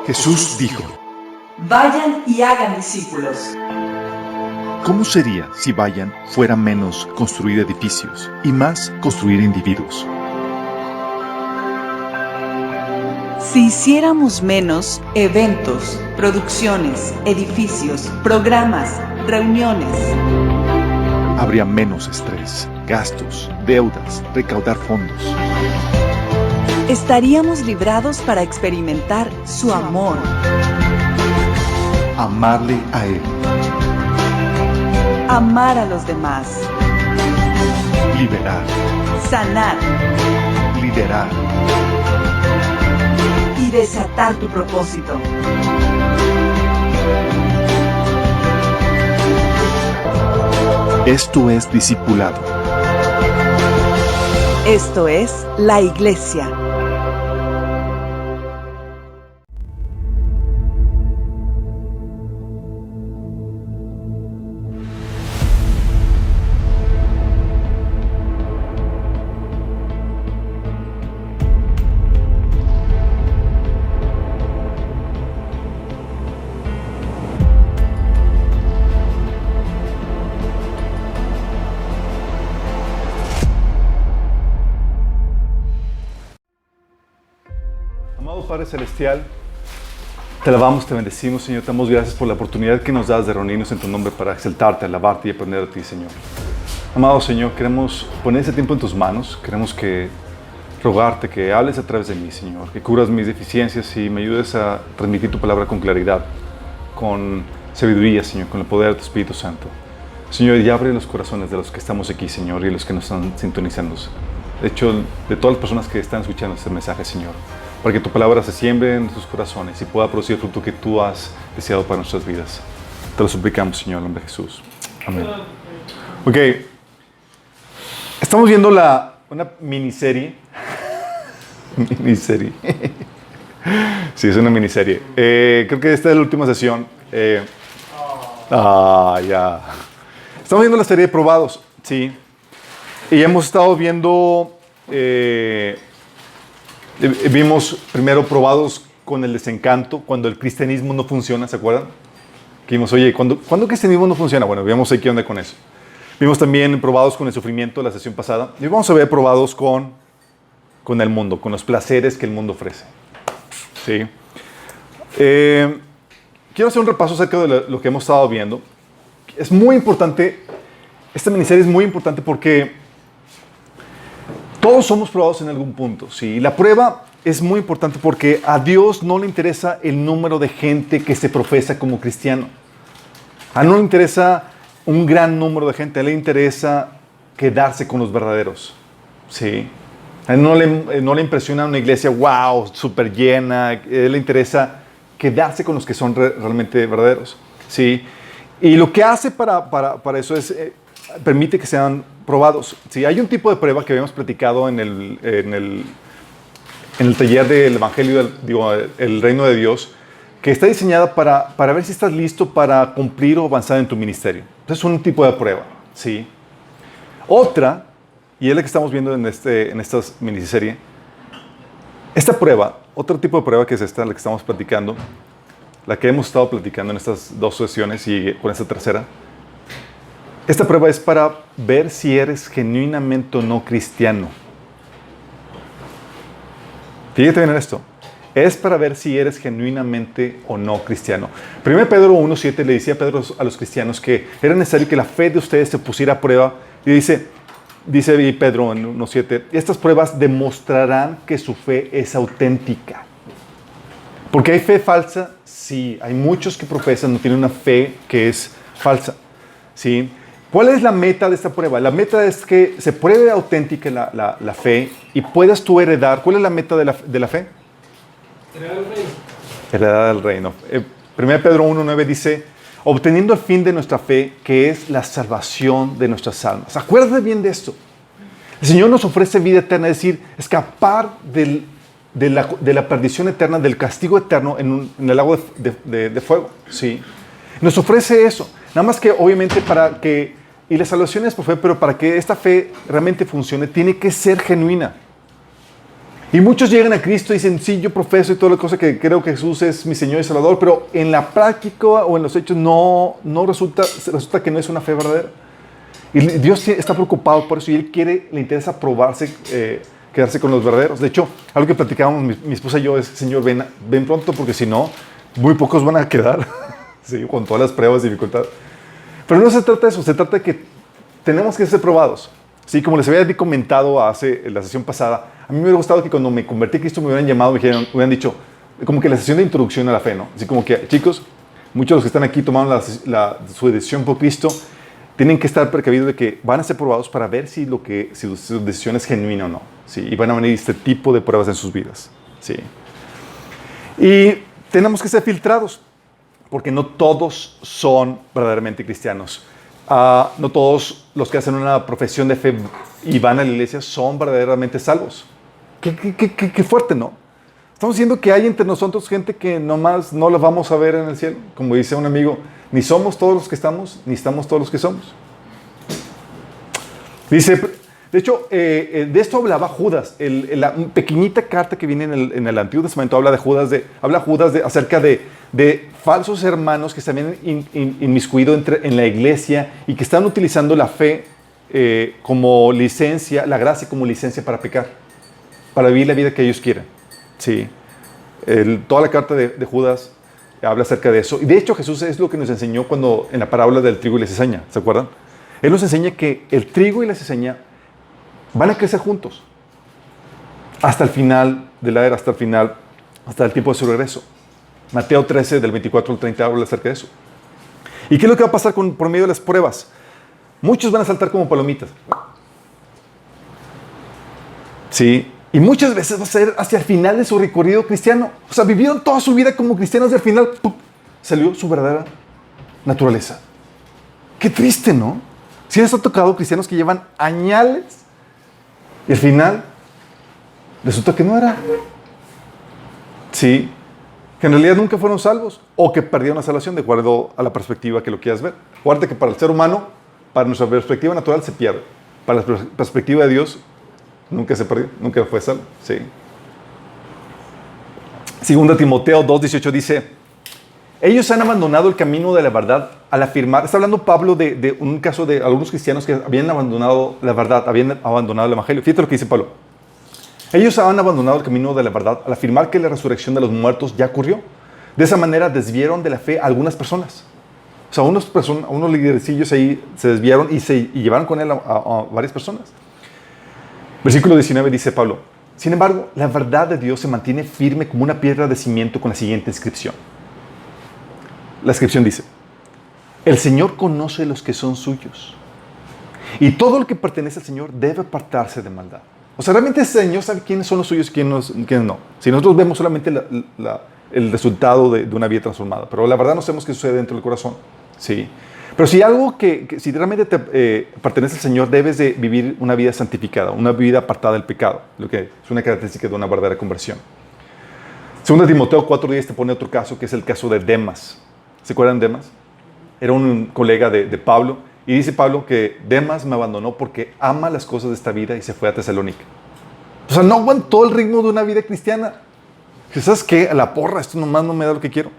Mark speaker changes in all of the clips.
Speaker 1: Jesús dijo:
Speaker 2: vayan y hagan discípulos.
Speaker 1: ¿Cómo sería si vayan fuera menos construir edificios y más construir individuos?
Speaker 2: Si hiciéramos menos eventos, producciones, edificios, programas, reuniones.
Speaker 1: Habría menos estrés, gastos, deudas, recaudar fondos.
Speaker 2: Estaríamos librados para experimentar su amor.
Speaker 1: Amarle a Él.
Speaker 2: Amar a los demás.
Speaker 1: Liberar.
Speaker 2: Sanar.
Speaker 1: Liderar.
Speaker 2: Y desatar tu propósito.
Speaker 1: Esto es discipulado.
Speaker 2: Esto es la Iglesia.
Speaker 3: Amado Padre Celestial, te alabamos, te bendecimos, Señor. Te damos gracias por la oportunidad que nos das de reunirnos en tu nombre para exaltarte, alabarte y aprender de ti, Señor. Amado Señor, queremos poner ese tiempo en tus manos. Queremos rogarte que hables a través de mí, Señor, que cubras mis deficiencias y me ayudes a transmitir tu palabra con claridad, con sabiduría, Señor, con el poder de tu Espíritu Santo. Señor, y abre los corazones de los que estamos aquí, Señor, y de los que nos están sintonizando. De hecho, de todas las personas que están escuchando este mensaje, Señor, para que tu palabra se siembre en sus corazones y pueda producir el fruto que tú has deseado para nuestras vidas. Te lo suplicamos, Señor, en el nombre de Jesús. Amén. Ok. Estamos viendo una miniserie. Miniserie. Sí, es una miniserie. Creo que esta es la última sesión. Ya. Estamos viendo la serie de probados, sí. Y hemos estado viendo... vimos primero probados con el desencanto, cuando el cristianismo no funciona, ¿se acuerdan? Que vimos, oye, ¿cuándo el cristianismo no funciona? Bueno, vimos ahí qué onda con eso. Vimos también probados con el sufrimiento la sesión pasada. Y vamos a ver probados con el mundo, con los placeres que el mundo ofrece. ¿Sí? Quiero hacer un repaso acerca de lo que hemos estado viendo. Es muy importante, esta miniserie es muy importante porque todos somos probados en algún punto, ¿sí? Y la prueba es muy importante porque a Dios no le interesa el número de gente que se profesa como cristiano. A Él no le interesa un gran número de gente, a Él le interesa quedarse con los verdaderos, ¿sí? A Él no le impresiona una iglesia, wow, súper llena. A Él le interesa quedarse con los que son realmente verdaderos, ¿sí? Y lo que hace para eso es... permite que sean probados. Sí, hay un tipo de prueba que habíamos platicado en el taller del Evangelio, el Reino de Dios, que está diseñada para ver si estás listo para cumplir o avanzar en tu ministerio. Entonces es un tipo de prueba. ¿Sí? Otra, y es la que estamos viendo en esta miniserie, esta prueba, otro tipo de prueba que es esta, la que estamos platicando, la que hemos estado platicando en estas dos sesiones y con esta tercera. Esta prueba es para ver si eres genuinamente o no cristiano. Fíjate bien en esto. Es para ver si eres genuinamente o no cristiano. 1 Pedro 1:7 le decía a Pedro a los cristianos que era necesario que la fe de ustedes se pusiera a prueba. Y dice Pedro en 1:7, estas pruebas demostrarán que su fe es auténtica. ¿Porque hay fe falsa? Sí, hay muchos que profesan, no tienen una fe que es falsa. ¿Sí? ¿Cuál es la meta de esta prueba? La meta es que se pruebe auténtica la fe y puedas tú heredar. ¿Cuál es la meta de la fe?
Speaker 4: Heredar el reino.
Speaker 3: Heredar el reino. 1 Pedro 1:9 dice, obteniendo el fin de nuestra fe, que es la salvación de nuestras almas. Acuérdate bien de esto. El Señor nos ofrece vida eterna, es decir, escapar de la perdición eterna, del castigo eterno en el lago de fuego. ¿Sí? Nos ofrece eso. Nada más que obviamente y la salvación es por fe, pero para que esta fe realmente funcione, tiene que ser genuina. Y muchos llegan a Cristo y dicen, sí, yo profeso y toda la cosa que creo que Jesús es mi Señor y Salvador, pero en la práctica o en los hechos no resulta que no es una fe verdadera. Y Dios está preocupado por eso y Él le interesa probarse, quedarse con los verdaderos. De hecho, algo que platicábamos mi esposa y yo es, Señor, ven pronto porque si no, muy pocos van a quedar sí, con todas las pruebas y dificultades. Pero no se trata de eso, se trata de que tenemos que ser probados. Sí, como les había comentado en la sesión pasada, a mí me hubiera gustado que cuando me convertí a Cristo me hubieran llamado, me hubieran dicho, como que la sesión de introducción a la fe, ¿no? Así como que, chicos, muchos de los que están aquí tomaron su decisión por Cristo, tienen que estar precavidos de que van a ser probados para ver si su decisión es genuina o no. ¿Sí? Y van a venir este tipo de pruebas en sus vidas. ¿Sí? Y tenemos que ser filtrados, porque no todos son verdaderamente cristianos. No todos los que hacen una profesión de fe y van a la iglesia son verdaderamente salvos. Qué fuerte, ¿no? Estamos diciendo que hay entre nosotros gente que nomás no la vamos a ver en el cielo. Como dice un amigo, ni somos todos los que estamos, ni estamos todos los que somos. Dice, de hecho, de esto hablaba Judas. La pequeñita carta que viene en el Antiguo Testamento habla Judas acerca de falsos hermanos que se habían inmiscuido en la iglesia y que están utilizando la fe como licencia, la gracia como licencia para pecar, para vivir la vida que ellos quieren. Sí. Toda la carta de Judas habla acerca de eso. Y de hecho Jesús es lo que nos enseñó en la parábola del trigo y la cizaña. ¿Se acuerdan? Él nos enseña que el trigo y la cizaña van a crecer juntos hasta el final de la era, hasta el tiempo de su regreso. Mateo 13, del 24 al 30, habla acerca de eso. ¿Y qué es lo que va a pasar por medio de las pruebas? Muchos van a saltar como palomitas. Sí. Y muchas veces va a ser hacia el final de su recorrido cristiano. O sea, vivieron toda su vida como cristianos y al final ¡pum!, salió su verdadera naturaleza. Qué triste, ¿no? Si les ha tocado cristianos que llevan añales y al final resulta que no era. Sí, que en realidad nunca fueron salvos o que perdieron la salvación de acuerdo a la perspectiva que lo quieras ver. Acuérdate que para el ser humano, para nuestra perspectiva natural se pierde. Para la perspectiva de Dios, nunca se perdió, nunca fue salvo. Sí. Segunda Timoteo 2:18 dice, ellos han abandonado el camino de la verdad al afirmar, está hablando Pablo de un caso de algunos cristianos que habían abandonado la verdad, habían abandonado el evangelio. Fíjate lo que dice Pablo. Ellos han abandonado el camino de la verdad al afirmar que la resurrección de los muertos ya ocurrió. De esa manera desviaron de la fe a algunas personas. O sea, unos lidercillos ahí se desviaron y llevaron con él a varias personas. Versículo 19 dice Pablo, sin embargo, la verdad de Dios se mantiene firme como una piedra de cimiento con la siguiente inscripción. La inscripción dice, el Señor conoce los que son suyos y todo el que pertenece al Señor debe apartarse de maldad. O sea, realmente el Señor sabe quiénes son los suyos y quiénes no. Si nosotros vemos solamente el resultado de una vida transformada, pero la verdad no sabemos qué sucede dentro del corazón. Sí. Pero si si realmente te pertenece al Señor, debes de vivir una vida santificada, una vida apartada del pecado, lo que es una característica de una verdadera conversión. Segunda Timoteo 4:10 te pone otro caso, que es el caso de Demas. ¿Se acuerdan de Demas? Era un colega de Pablo, y dice Pablo que Demas me abandonó porque ama las cosas de esta vida y se fue a Tesalónica. O sea, no aguantó el ritmo de una vida cristiana. ¿Sabes qué? A la porra, esto nomás no me da lo que quiero.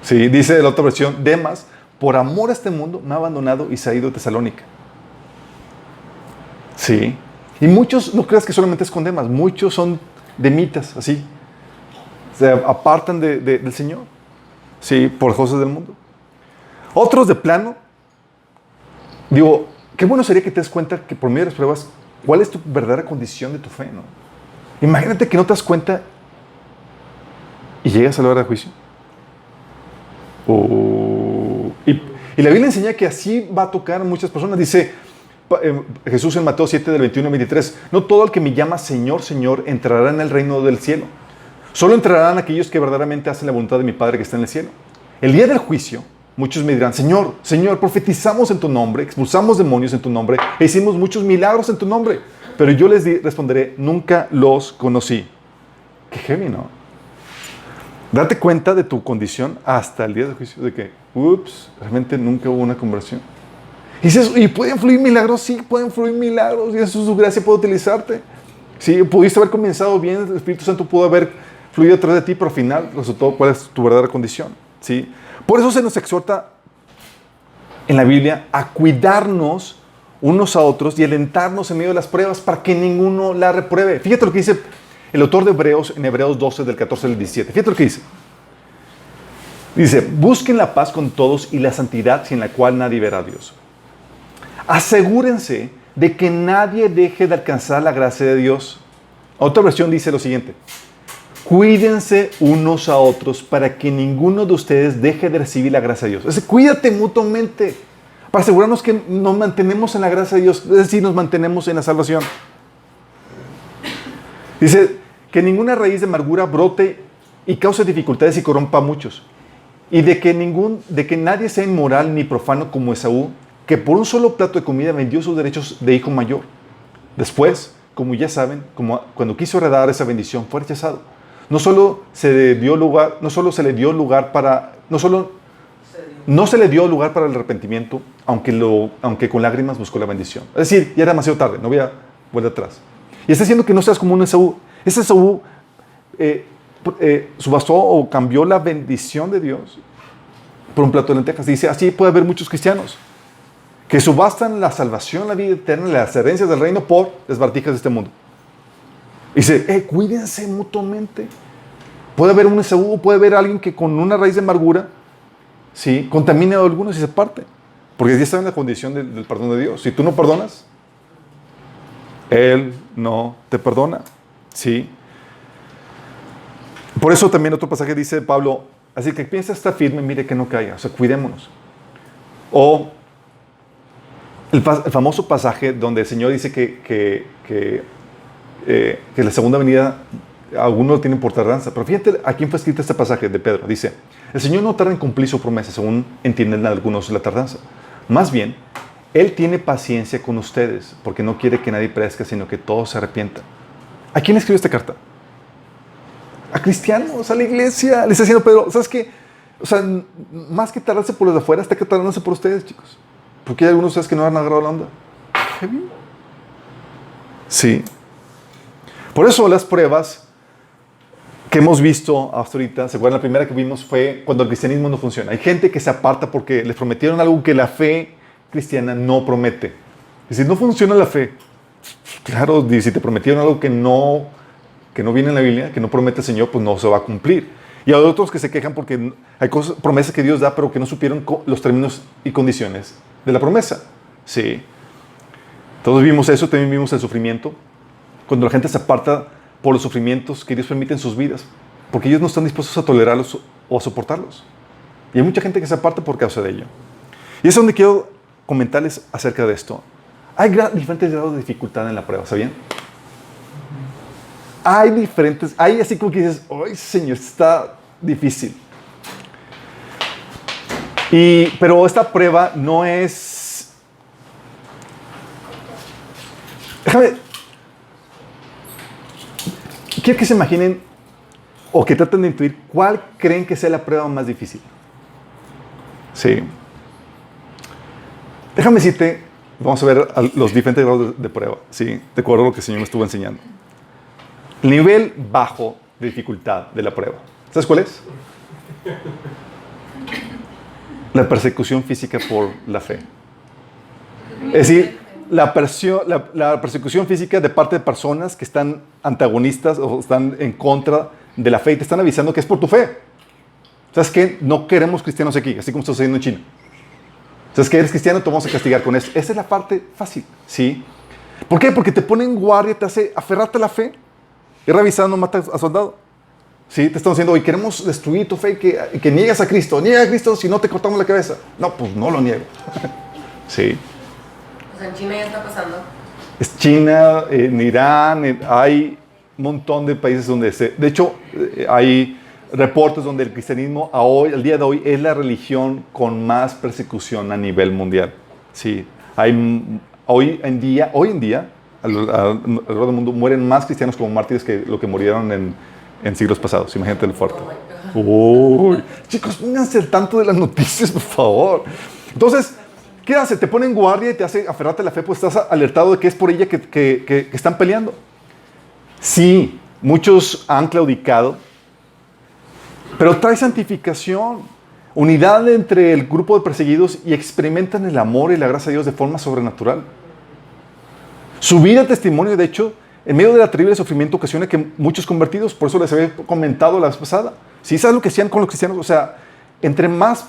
Speaker 3: Sí, dice la otra versión, Demas, por amor a este mundo, me ha abandonado y se ha ido a Tesalónica. Sí. Y muchos, no creas que solamente es con Demas, muchos son demitas, así. Se apartan del Señor. Sí, por cosas del mundo. Otros de plano, digo, qué bueno sería que te des cuenta que por medio de las pruebas, cuál es tu verdadera condición de tu fe, ¿no? Imagínate que no te das cuenta y llegas a la hora de juicio. Y la Biblia enseña que así va a tocar a muchas personas. Dice Jesús en Mateo 7, del 21 al 23, no todo el que me llama Señor, Señor, entrará en el reino del cielo. Solo entrarán aquellos que verdaderamente hacen la voluntad de mi Padre que está en el cielo. El día del juicio, muchos me dirán, Señor, Señor, profetizamos en tu nombre, expulsamos demonios en tu nombre, e hicimos muchos milagros en tu nombre. Pero yo les responderé, nunca los conocí. Qué heavy, ¿no? Date cuenta de tu condición hasta el día del juicio, de que, realmente nunca hubo una conversión. Y dices, ¿y pueden fluir milagros? Sí, pueden fluir milagros, y eso es su gracia, puede utilizarte. Sí, pudiste haber comenzado bien, el Espíritu Santo pudo haber fluido a través de ti, pero al final resultó cuál es tu verdadera condición. ¿Sí? Por eso se nos exhorta en la Biblia a cuidarnos unos a otros y alentarnos en medio de las pruebas para que ninguno la repruebe. Fíjate lo que dice el autor de Hebreos en Hebreos 12 del 14 al 17. Fíjate lo que dice. Dice, busquen la paz con todos y la santidad sin la cual nadie verá a Dios. Asegúrense de que nadie deje de alcanzar la gracia de Dios. Otra versión dice lo siguiente. Cuídense unos a otros para que ninguno de ustedes deje de recibir la gracia de Dios. Es decir, cuídate mutuamente para asegurarnos que nos mantenemos en la gracia de Dios, es decir, nos mantenemos en la salvación. Dice que ninguna raíz de amargura brote y cause dificultades y corrompa a muchos. Y de que nadie sea inmoral ni profano como Esaú, que por un solo plato de comida vendió sus derechos de hijo mayor. Después, como ya saben, cuando quiso heredar esa bendición, fue rechazado. No se le dio lugar para el arrepentimiento, aunque con lágrimas buscó la bendición. Es decir, ya era demasiado tarde, no había vuelta atrás. Y está diciendo que no seas como un Esaú. Ese Esaú subastó o cambió la bendición de Dios por un plato de lentejas. Dice, así puede haber muchos cristianos que subastan la salvación, la vida eterna, las herencias del reino por las bartijas de este mundo. Dice, cuídense mutuamente. Puede haber un Esaú, puede haber alguien que con una raíz de amargura, ¿sí?, contamine a algunos y se parte. Porque ya está en la condición del perdón de Dios. Si tú no perdonas, Él no te perdona. ¿Sí? Por eso también otro pasaje dice Pablo, así que piensa estar firme, mire que no caiga. O sea, cuidémonos. O el famoso pasaje donde el Señor dice que la segunda venida algunos lo tienen por tardanza. Pero fíjate a quién fue escrito este pasaje de Pedro. Dice, el Señor no tarda en cumplir su promesa, según entienden algunos la tardanza. Más bien, Él tiene paciencia con ustedes, porque no quiere que nadie perezca, sino que todos se arrepientan. ¿A quién escribió esta carta? A cristianos, a la iglesia. Le está diciendo Pedro, ¿sabes qué? O sea, más que tardarse por los de afuera, está que tardándose por ustedes, chicos. Porque hay algunos de ustedes que no han agarrado la onda. Sí. Por eso las pruebas que hemos visto hasta ahorita, ¿se acuerdan? La primera que vimos fue cuando el cristianismo no funciona. Hay gente que se aparta porque les prometieron algo que la fe cristiana no promete. Y si no funciona la fe, claro, si te prometieron algo que no viene en la Biblia, que no promete el Señor, pues no se va a cumplir. Y hay otros que se quejan porque hay promesas que Dios da, pero que no supieron los términos y condiciones de la promesa. Sí. Todos vimos eso, también vimos el sufrimiento. Cuando la gente se aparta por los sufrimientos que Dios permite en sus vidas, porque ellos no están dispuestos a tolerarlos o a soportarlos. Y hay mucha gente que se aparta por causa de ello. Y es donde quiero comentarles acerca de esto. Hay diferentes grados de dificultad en la prueba, ¿sabían? Hay así como que dices, ¡ay, Señor, está difícil! Pero esta prueba no es... Quiero que se imaginen o que traten de intuir cuál creen que sea la prueba más difícil. Sí. Déjame decirte, vamos a ver los diferentes grados de prueba. Sí, de acuerdo a lo que el Señor me estuvo enseñando. El nivel bajo de dificultad de la prueba. ¿Sabes cuál es? La persecución física por la fe. Es decir, la persecución física de parte de personas que están antagonistas o están en contra de la fe y te están avisando que es por tu fe. ¿Sabes qué? No queremos cristianos aquí, así como está sucediendo en China. ¿Sabes qué? Eres cristiano, te vamos a castigar con eso. Esa es la parte fácil, ¿sí? ¿Por qué? Porque te ponen guardia, te hace aferrarte a la fe. Y revisando, mata a soldado. ¿Sí? Te están diciendo, hoy queremos destruir tu fe, que niegas a Cristo. Niega a Cristo, si no te cortamos la cabeza. No, pues no lo niego. Sí.
Speaker 5: En China ya está pasando.
Speaker 3: Es China, en Irán, hay un montón de países donde de hecho, hay reportes donde el cristianismo al día de hoy es la religión con más persecución a nivel mundial. Sí, hoy en día, alrededor del mundo mueren más cristianos como mártires que lo que murieron en siglos pasados. Imagínate el fuerte. Uy, chicos, pónganse al tanto de las noticias, por favor. Entonces, ¿qué hace? Te pone en guardia y te hace aferrarte a la fe, pues estás alertado de que es por ella que están peleando. Sí, muchos han claudicado, pero trae santificación, unidad entre el grupo de perseguidos y experimentan el amor y la gracia de Dios de forma sobrenatural. Su vida, testimonio, de hecho, en medio de la terrible sufrimiento ocasiona que muchos convertidos, por eso les había comentado la vez pasada, ¿sí sabes lo que hacían con los cristianos? O sea, entre más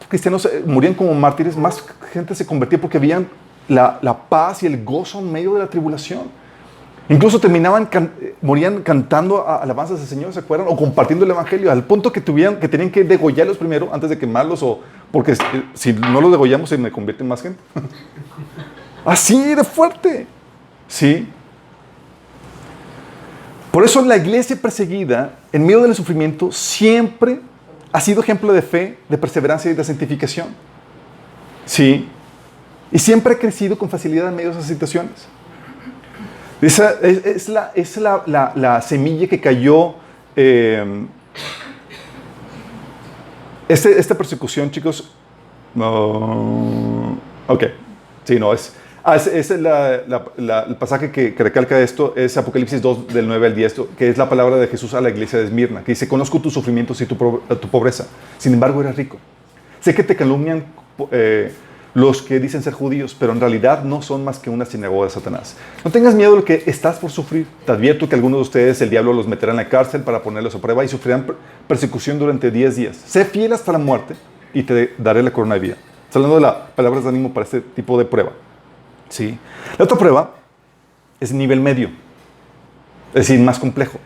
Speaker 3: cristianos morían como mártires, más gente se convertía porque veían la paz y el gozo en medio de la tribulación. Incluso morían cantando alabanzas al Señor, ¿se acuerdan? O compartiendo el Evangelio, al punto que tenían que degollarlos primero antes de quemarlos, porque si no los degollamos se me convierte en más gente. Así de fuerte. ¿Sí? Por eso la iglesia perseguida, en medio del sufrimiento, siempre ha sido ejemplo de fe, de perseverancia y de santificación. ¿Sí? Y siempre ha crecido con facilidad en medio de esas situaciones. Esa es la semilla que cayó. Esta persecución, chicos. Ok. Sí, no, es el pasaje que recalca esto es Apocalipsis 2, del 9 al 10, que es la palabra de Jesús a la iglesia de Esmirna, que dice: conozco tus sufrimientos y tu pobreza, sin embargo eres rico. Sé que te calumnian los que dicen ser judíos, pero en realidad no son más que una sinagoga de Satanás. No tengas miedo de lo que estás por sufrir. Te advierto que algunos de ustedes el diablo los meterá en la cárcel para ponerlos a prueba y sufrirán persecución durante 10 días. Sé fiel hasta la muerte y te daré la corona de vida. Estoy hablando de las palabras de ánimo para este tipo de prueba. ¿Sí? La otra prueba es nivel medio, es decir, más complejo.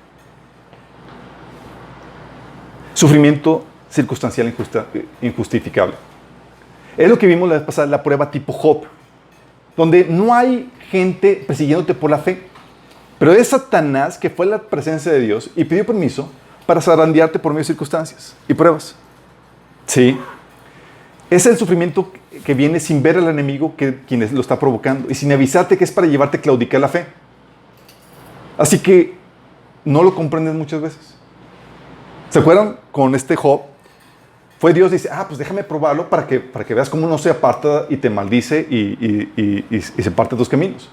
Speaker 3: Sufrimiento circunstancial injustificable. Es lo que vimos la vez pasada, la prueba tipo Job, donde no hay gente persiguiéndote por la fe, pero es Satanás que fue a la presencia de Dios y pidió permiso para zarandearte por medio de circunstancias y pruebas. ¿Sí? Es el sufrimiento que viene sin ver al enemigo quien lo está provocando y sin avisarte que es para llevarte a claudicar la fe. Así que no lo comprendes muchas veces. ¿Se acuerdan con este Job? Fue Dios, dice: pues déjame probarlo para que veas cómo no se aparta y te maldice y se parte tus caminos.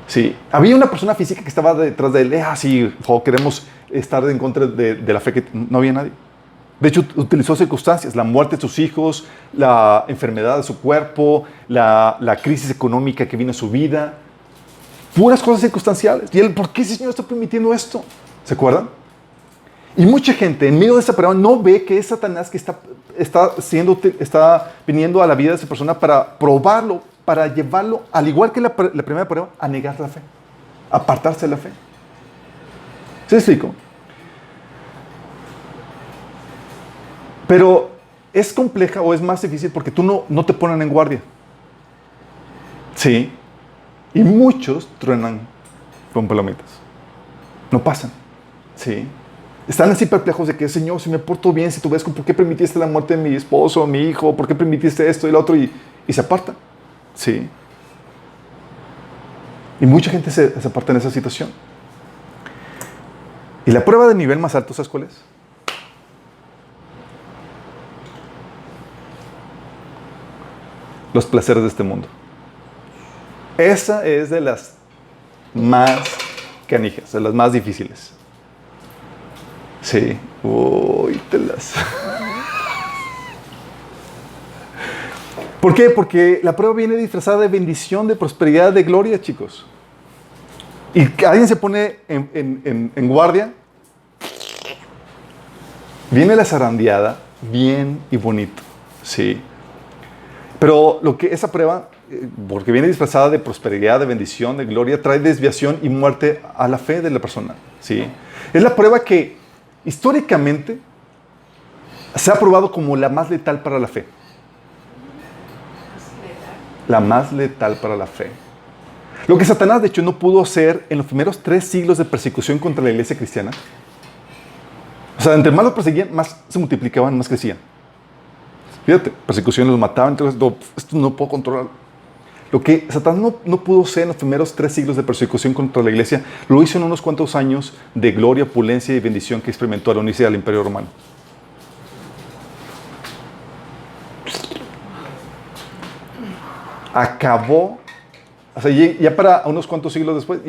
Speaker 3: Sí. Había una persona física que estaba detrás de él. Sí, Job, queremos estar en contra de la fe, que no había nadie. De hecho, utilizó circunstancias: la muerte de sus hijos, la enfermedad de su cuerpo, la crisis económica que vino a su vida. Puras cosas circunstanciales. Y él: ¿por qué ese Señor está permitiendo esto? ¿Se acuerdan? Y mucha gente en medio de esa prueba no ve que es Satanás que está viniendo a la vida de esa persona para probarlo, para llevarlo, al igual que la primera prueba, a negar la fe, a apartarse de la fe. ¿Se explico? Pero es compleja o es más difícil porque tú no te ponen en guardia. Sí. Y muchos truenan con palomitas. No pasan. Sí. Están así perplejos de que: Señor, si me porto bien, si tú ves, ¿por qué permitiste la muerte de mi esposo, mi hijo? ¿Por qué permitiste esto y lo otro? Y se apartan. Sí. Y mucha gente se aparta en esa situación. Y la prueba de nivel más alto, ¿sabes cuál es? Los placeres de este mundo. Esa es de las más canijas, de las más difíciles. Sí. Uy, telas. ¿Por qué? Porque la prueba viene disfrazada de bendición, de prosperidad, de gloria, chicos. Y alguien se pone en guardia. Viene la zarandeada, bien y bonito. Sí. Pero esa prueba, porque viene disfrazada de prosperidad, de bendición, de gloria, trae desviación y muerte a la fe de la persona. ¿Sí? Es la prueba que históricamente se ha probado como la más letal para la fe. La más letal para la fe. Lo que Satanás, de hecho, no pudo hacer en los primeros 3 siglos de persecución contra la iglesia cristiana. O sea, entre más los perseguían, más se multiplicaban, más crecían. Fíjate, persecución, los mataban, entonces esto no puedo controlar. Lo que Satanás no pudo hacer en los primeros 3 siglos de persecución contra la iglesia, lo hizo en unos cuantos años de gloria, opulencia y bendición que experimentó al unirse al Imperio Romano. Acabó, o sea, ya para unos cuantos siglos después,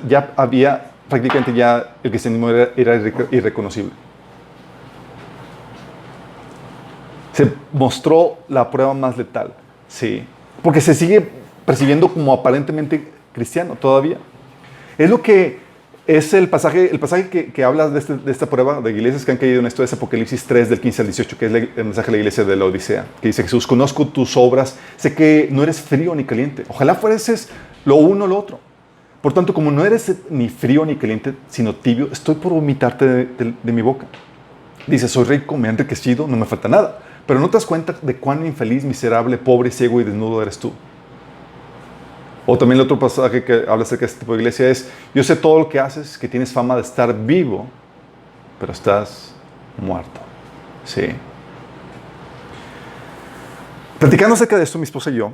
Speaker 3: ya había prácticamente ya el cristianismo era irreconocible. Se mostró la prueba más letal, sí, porque se sigue percibiendo como aparentemente cristiano todavía. Es lo que es el pasaje que habla de esta prueba de iglesias que han caído en esto, es Apocalipsis 3, del 15 al 18, que es el mensaje de la iglesia de la Odisea, que dice: Jesús, conozco tus obras, sé que no eres frío ni caliente. Ojalá fueses lo uno o lo otro. Por tanto, como no eres ni frío ni caliente, sino tibio, estoy por vomitarte de mi boca. Dice: soy rico, me he enriquecido, no me falta nada. Pero no te das cuenta de cuán infeliz, miserable, pobre, ciego y desnudo eres tú. O también el otro pasaje que habla acerca de este tipo de iglesia es: yo sé todo lo que haces, que tienes fama de estar vivo, pero estás muerto. Sí. Platicando acerca de esto, mi esposa y yo,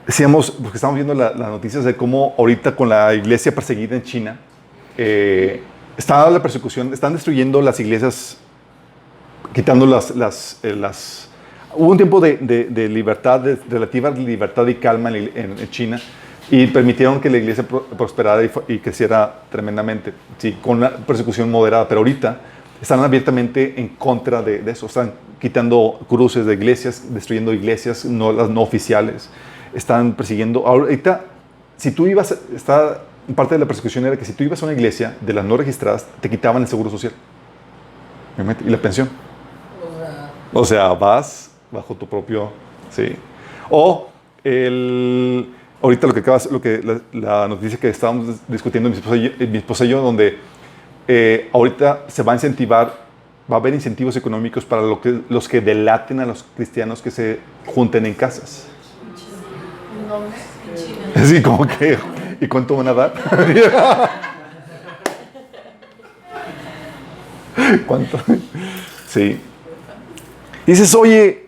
Speaker 3: decíamos, porque estamos viendo las noticias de cómo ahorita con la iglesia perseguida en China, está la persecución, están destruyendo las iglesias, quitando hubo un tiempo de libertad, de relativa libertad y calma en China, y permitieron que la iglesia prosperara y creciera tremendamente, sí, con una persecución moderada. Pero ahorita están abiertamente en contra de eso. Están quitando cruces de iglesias, destruyendo iglesias, las no oficiales. Están persiguiendo. Ahorita, si tú ibas, parte de la persecución era que si tú ibas a una iglesia de las no registradas, te quitaban el seguro social y la pensión. O sea, vas bajo tu propio, sí. O ahorita la noticia que estábamos discutiendo mi esposa y yo, donde ahorita se va a incentivar, va a haber incentivos económicos para los que delaten a los cristianos que se junten en casas. Sí, como que, ¿y cuánto van a dar? ¿Cuánto? Sí. Y dices: oye,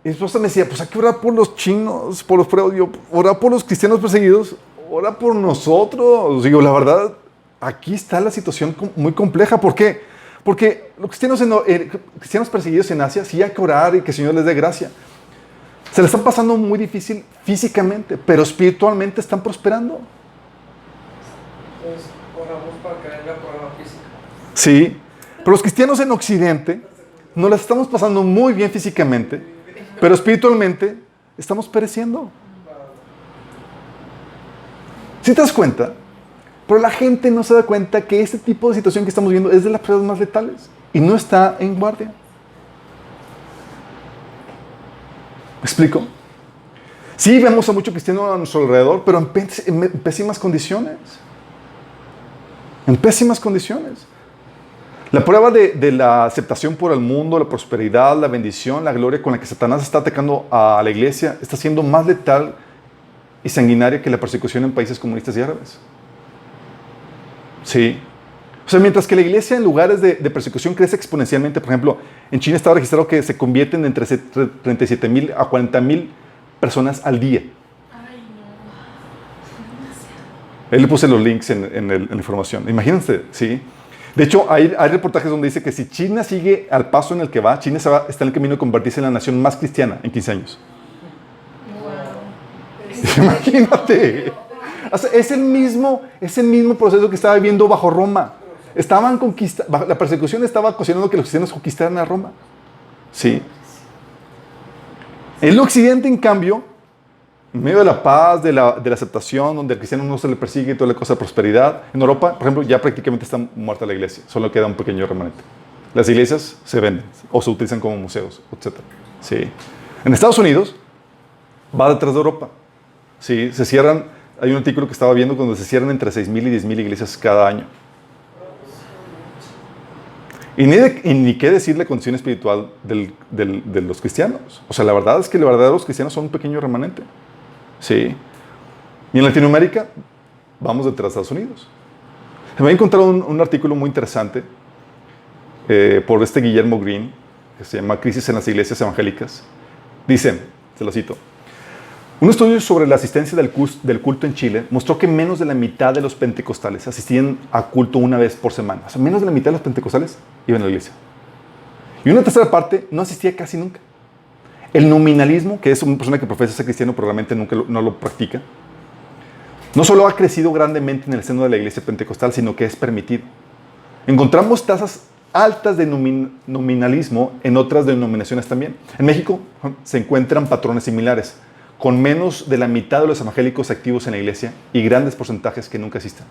Speaker 3: mi esposa me decía, pues hay que orar por los chinos, por los preos. Yo, orar por los cristianos perseguidos, ora por nosotros. Digo, la verdad, aquí está la situación muy compleja. ¿Por qué? Porque los cristianos perseguidos en Asia, sí hay que orar y que el Señor les dé gracia. Se les está pasando muy difícil físicamente, pero espiritualmente están prosperando.
Speaker 4: Entonces, oramos para que venga prueba física.
Speaker 3: Sí, pero los cristianos en Occidente nos las estamos pasando muy bien físicamente, pero espiritualmente estamos pereciendo. ¿Sí te das cuenta? Pero la gente no se da cuenta que este tipo de situación que estamos viendo es de las pruebas más letales y no está en guardia. ¿Me explico? Sí, vemos a mucho cristiano a nuestro alrededor, pero en pésimas condiciones. En pésimas condiciones. La prueba de la aceptación por el mundo, la prosperidad, la bendición, la gloria con la que Satanás está atacando a la iglesia está siendo más letal y sanguinaria que la persecución en países comunistas y árabes. Sí. O sea, mientras que la iglesia en lugares de persecución crece exponencialmente, por ejemplo, en China está registrado que se convierten entre 37,000 a 40,000 personas al día.
Speaker 5: Ay, no.
Speaker 3: Él le puse los links en la información. Imagínense, ¿sí? De hecho, hay reportajes donde dice que si China sigue al paso en el que va, China está en el camino de convertirse en la nación más cristiana en 15 años.
Speaker 5: Wow.
Speaker 3: Imagínate. O sea, es el mismo proceso que estaba viviendo bajo Roma. La persecución estaba ocasionando que los cristianos conquistaran a Roma. Sí. En el occidente, en cambio, en medio de la paz, de la aceptación, donde al cristiano no se le persigue y toda la cosa de prosperidad, en Europa, por ejemplo, ya prácticamente está muerta la iglesia. Solo queda un pequeño remanente. Las iglesias se venden o se utilizan como museos, etc. Sí. En Estados Unidos, va detrás de Europa. Sí, se cierran. Hay un artículo que estaba viendo donde se cierran entre 6,000 y 10,000 iglesias cada año. Y ni qué decir la condición espiritual de los cristianos. O sea, la verdad es que los cristianos son un pequeño remanente. Sí. Y en Latinoamérica, vamos detrás de Estados Unidos. Me había encontrado un artículo muy interesante por Guillermo Green, que se llama Crisis en las iglesias evangélicas. Dice, se lo cito: un estudio sobre la asistencia del culto en Chile mostró que menos de la mitad de los pentecostales asistían a culto una vez por semana. O sea, menos de la mitad de los pentecostales iban a la iglesia. Y una tercera parte no asistía casi nunca. El nominalismo, que es una persona que profesa ser cristiano pero realmente no lo practica, No solo ha crecido grandemente en el seno de la iglesia pentecostal, sino que es permitido. Encontramos tasas altas de nominalismo en otras denominaciones también. En México se encuentran patrones similares, con menos de la mitad de los evangélicos activos en la iglesia y grandes porcentajes que nunca asisten.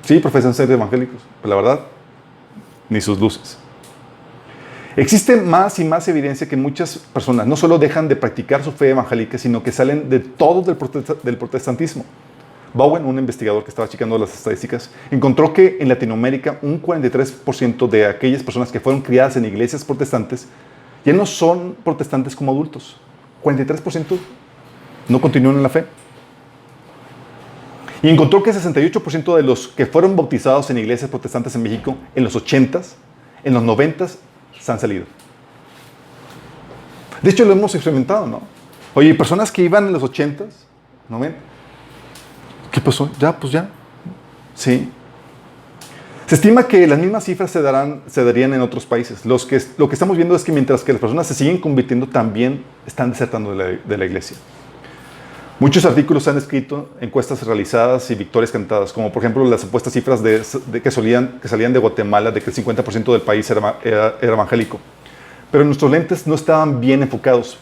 Speaker 3: Sí, profesan ser evangélicos, pero la verdad, ni sus luces. Existe más y más evidencia que muchas personas no solo dejan de practicar su fe evangélica, sino que salen de todo del protestantismo. Bowen, un investigador que estaba checando las estadísticas, encontró que en Latinoamérica un 43% de aquellas personas que fueron criadas en iglesias protestantes ya no son protestantes como adultos. 43% no continúan en la fe. Y encontró que 68% de los que fueron bautizados en iglesias protestantes en México en los 80s, en los 90s, se han salido. De hecho, lo hemos experimentado, ¿no? Oye, personas que iban en los 80s, ¿no ven? ¿Qué pasó? Ya, pues ya. Sí. Se estima que las mismas cifras se darían en otros países. Lo que estamos viendo es que mientras que las personas se siguen convirtiendo, también están desertando de la iglesia. Muchos artículos han escrito, encuestas realizadas y victorias cantadas, como por ejemplo las supuestas cifras que salían de Guatemala, de que el 50% del país era evangélico. Pero nuestros lentes no estaban bien enfocados.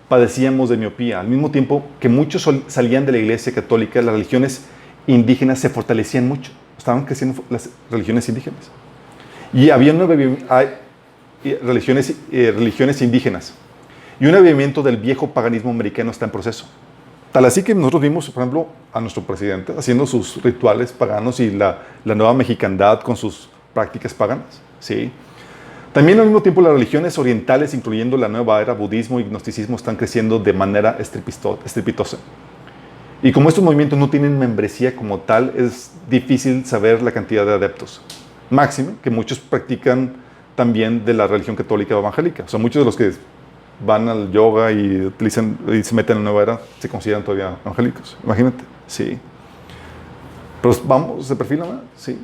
Speaker 3: Padecíamos de miopía. Al mismo tiempo que muchos salían de la iglesia católica, las religiones indígenas se fortalecían mucho. Estaban creciendo las religiones indígenas. Y había religiones indígenas. Y un avivamiento del viejo paganismo americano está en proceso. Tal así que nosotros vimos, por ejemplo, a nuestro presidente haciendo sus rituales paganos y la nueva mexicandad con sus prácticas paganas. ¿Sí? También al mismo tiempo las religiones orientales, incluyendo la nueva era, budismo y gnosticismo, están creciendo de manera estrepitosa. Y como estos movimientos no tienen membresía como tal, es difícil saber la cantidad de adeptos. Máximo, que muchos practican también de la religión católica o evangélica. O sea, muchos de los que van al yoga y se meten en la nueva era se consideran todavía evangélicos. Imagínate, sí. Pero vamos, se perfila más, sí.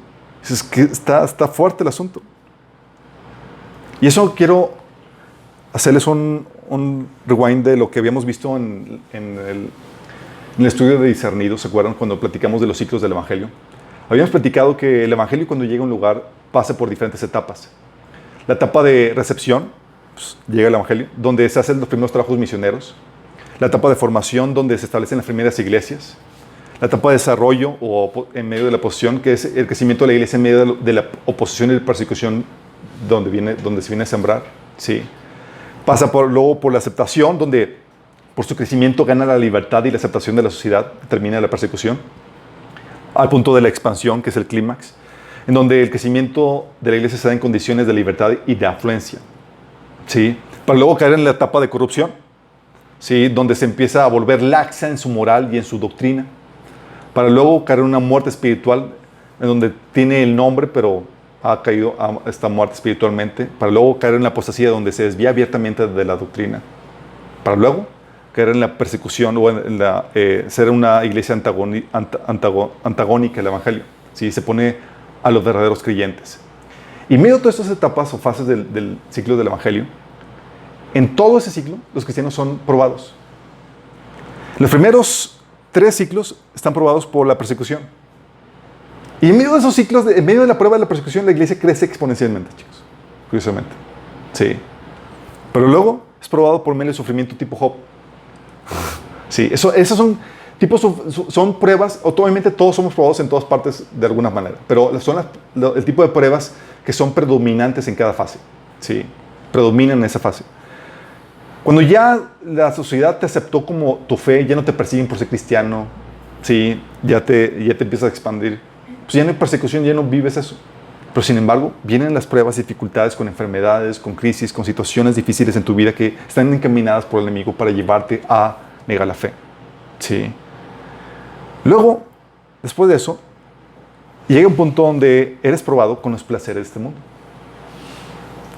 Speaker 3: Es que está fuerte el asunto. Y eso quiero hacerles un rewind de lo que habíamos visto en el estudio de discernido. ¿Se acuerdan cuando platicamos de los ciclos del Evangelio? Habíamos platicado que el Evangelio, cuando llega a un lugar, pasa por diferentes etapas. La etapa de recepción, pues, llega el Evangelio, donde se hacen los primeros trabajos misioneros. La etapa de formación, donde se establecen las primeras iglesias. La etapa de desarrollo, o en medio de la oposición, que es el crecimiento de la iglesia en medio de la oposición y la persecución, donde se viene a sembrar. Sí. Pasa luego por la aceptación, donde por su crecimiento gana la libertad y la aceptación de la sociedad, termina la persecución. Al punto de la expansión, que es el clímax, en donde el crecimiento de la iglesia se da en condiciones de libertad y de afluencia. ¿Sí? Para luego caer en la etapa de corrupción, ¿sí? Donde se empieza a volver laxa en su moral y en su doctrina. Para luego caer en una muerte espiritual, en donde tiene el nombre, pero ha caído a esta muerte espiritualmente. Para luego caer en la apostasía, donde se desvía abiertamente de la doctrina. Para luego caer en la persecución o en ser una iglesia antagónica al Evangelio. ¿Sí? Se pone a los verdaderos creyentes. Y en medio de todas estas etapas o fases del ciclo del Evangelio, en todo ese ciclo, los cristianos son probados. Los primeros 3 ciclos están probados por la persecución. Y en medio de esos ciclos, en medio de la prueba de la persecución, la iglesia crece exponencialmente, chicos. Curiosamente. Sí. Pero luego es probado por medio del sufrimiento tipo Job. Sí, esos son pruebas, obviamente todos somos probados en todas partes de alguna manera, pero son el tipo de pruebas que son predominantes en cada fase. Sí, predominan en esa fase. Cuando ya la sociedad te aceptó como tu fe, ya no te persiguen por ser cristiano, sí, ya te empiezas a expandir, pues ya no hay persecución, ya no vives eso. Pero sin embargo, vienen las pruebas, dificultades con enfermedades, con crisis, con situaciones difíciles en tu vida que están encaminadas por el enemigo para llevarte a negar la fe. Sí. Luego, después de eso, llega un punto donde eres probado con los placeres de este mundo.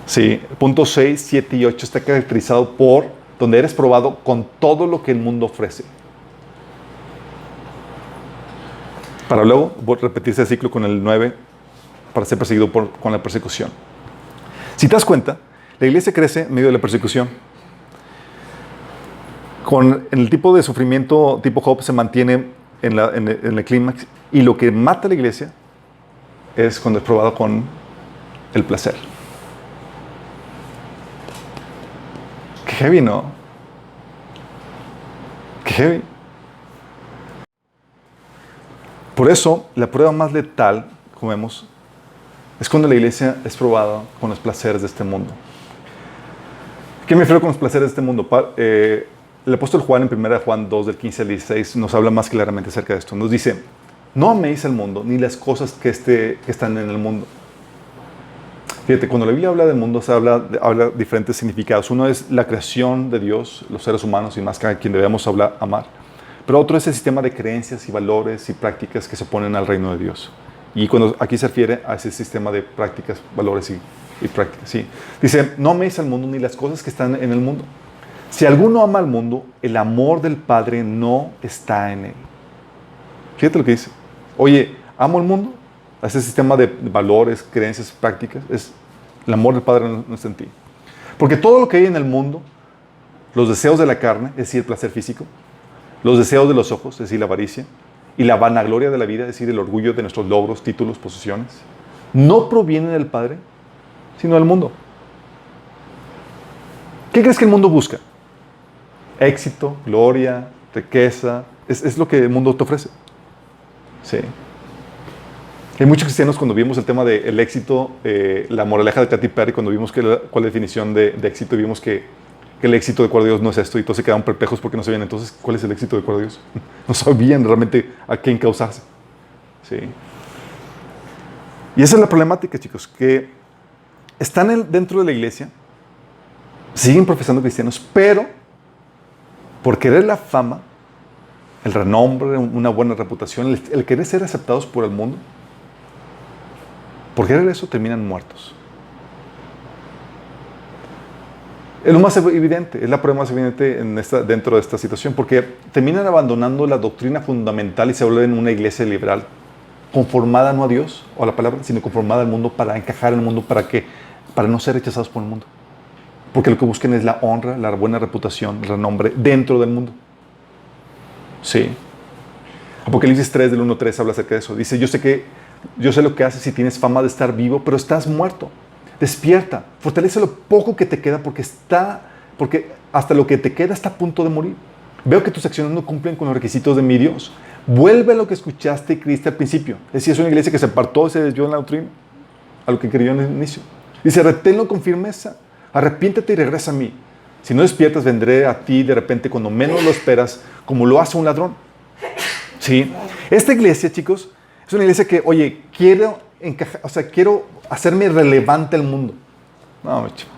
Speaker 3: Sí, puntos 6, 7 y 8 está caracterizado por donde eres probado con todo lo que el mundo ofrece. Para luego repetirse el ciclo con el 9 para ser perseguido con la persecución. Si te das cuenta, la iglesia crece en medio de la persecución. Con el tipo de sufrimiento tipo Job se mantiene en el clímax, y lo que mata a la iglesia es cuando es probado con el placer. Qué heavy, ¿no? Qué heavy. Por eso, la prueba más letal, como vemos, es cuando la iglesia es probada con los placeres de este mundo. ¿Qué me refiero con los placeres de este mundo? El apóstol Juan, en 1 Juan 2, del 15 al 16, nos habla más claramente acerca de esto. Nos dice, no améis al mundo, ni las cosas que están en el mundo. Fíjate, cuando la Biblia habla del mundo, se habla de diferentes significados. Uno es la creación de Dios, los seres humanos y más que a quien debemos amar. Pero otro es el sistema de creencias y valores y prácticas que se oponen al reino de Dios. Y cuando aquí se refiere a ese sistema de prácticas, valores y prácticas, sí. Dice, no améis al mundo ni las cosas que están en el mundo. Si alguno ama al mundo, el amor del Padre no está en él. Fíjate lo que dice. Oye, amo el mundo. Ese sistema de valores, creencias, prácticas, el amor del Padre no está en ti. Porque todo lo que hay en el mundo, los deseos de la carne, es decir, el placer físico, los deseos de los ojos, es decir, la avaricia, y la vanagloria de la vida, es decir, el orgullo de nuestros logros, títulos, posesiones, no provienen del Padre, sino del mundo. ¿Qué crees que el mundo busca? Éxito, gloria, riqueza, es lo que el mundo te ofrece. Sí. Hay muchos cristianos cuando vimos el tema del éxito, la moraleja de Katy Perry, cuando vimos cuál es la definición de éxito, vimos que el éxito de acuerdo a Dios no es esto, y todos se quedaron perplejos porque no sabían entonces cuál es el éxito de acuerdo a Dios. No sabían realmente a qué encauzarse. Sí. Y esa es la problemática, chicos, que están dentro de la iglesia, siguen profesando cristianos, pero por querer la fama, el renombre, una buena reputación, el querer ser aceptados por el mundo, por querer eso terminan muertos. Es lo más evidente, es la prueba más evidente dentro de esta situación, porque terminan abandonando la doctrina fundamental y se vuelven una iglesia liberal, conformada no a Dios o a la palabra, sino conformada al mundo para encajar en el mundo, ¿para qué? Para no ser rechazados por el mundo. Porque lo que buscan es la honra, la buena reputación, el renombre dentro del mundo. Sí. Apocalipsis 3, del 1-3 habla acerca de eso. Dice, yo sé lo que haces si tienes fama de estar vivo, pero estás muerto. Despierta, fortalece lo poco que te queda porque hasta lo que te queda está a punto de morir. Veo que tus acciones no cumplen con los requisitos de mi Dios. Vuelve a lo que escuchaste y creíste al principio. Es decir, es una iglesia que se apartó y se desvió en la doctrina, a lo que creyó en el inicio. Dice, reténlo con firmeza, arrepiéntete y regresa a mí. Si no despiertas, vendré a ti de repente cuando menos lo esperas, como lo hace un ladrón. ¿Sí? Esta iglesia, chicos, es una iglesia que, oye, quiero hacerme relevante al mundo. No, me chico.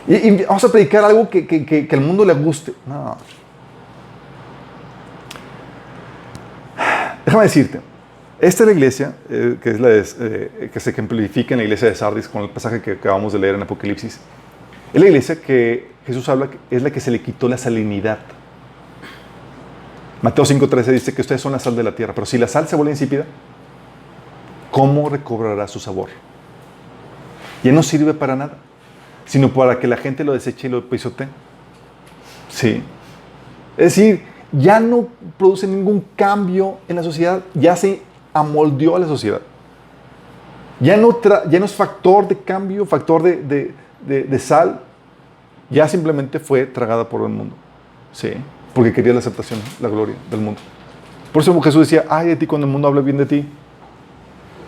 Speaker 3: Y vamos a predicar algo que al mundo le guste. No. Déjame decirte, esta es la iglesia, que es que se ejemplifica en la iglesia de Sardis con el pasaje que acabamos de leer en Apocalipsis. Es la iglesia que Jesús habla, es la que se le quitó la salinidad. Mateo 5:13 dice que ustedes son la sal de la tierra, pero si la sal se vuelve insípida, ¿cómo recobrará su sabor? Ya no sirve para nada, sino para que la gente lo deseche y lo pisotee. Sí. Es decir, ya no produce ningún cambio en la sociedad, ya se amoldeó a la sociedad. Ya no es factor de cambio, factor de sal, ya simplemente fue tragada por el mundo. Sí, porque quería la aceptación, la gloria del mundo. Por eso Jesús decía, ay de ti cuando el mundo habla bien de ti.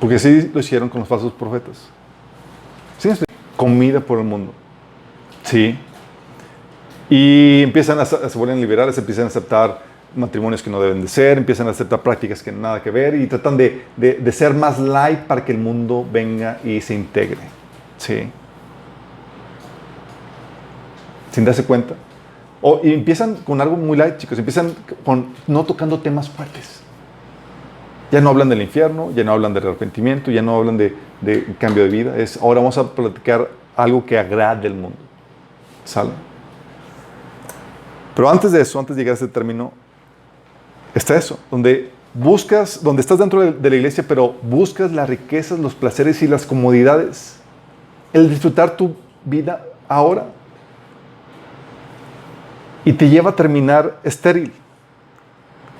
Speaker 3: Porque así lo hicieron con los falsos profetas. ¿Sí? Comida por el mundo. Sí. Y se vuelven liberales, empiezan a aceptar matrimonios que no deben de ser, empiezan a aceptar prácticas que nada que ver y tratan de ser más light para que el mundo venga y se integre. Sí. Sin darse cuenta. Y empiezan con algo muy light, chicos. Empiezan no tocando temas fuertes. Ya no hablan del infierno, ya no hablan del arrepentimiento, ya no hablan de cambio de vida. Ahora vamos a platicar algo que agrade al mundo. ¿Sale? Pero antes de eso, antes de llegar a ese término, está eso, donde estás dentro de la iglesia, pero buscas las riquezas, los placeres y las comodidades. El disfrutar tu vida ahora. Y te lleva a terminar estéril.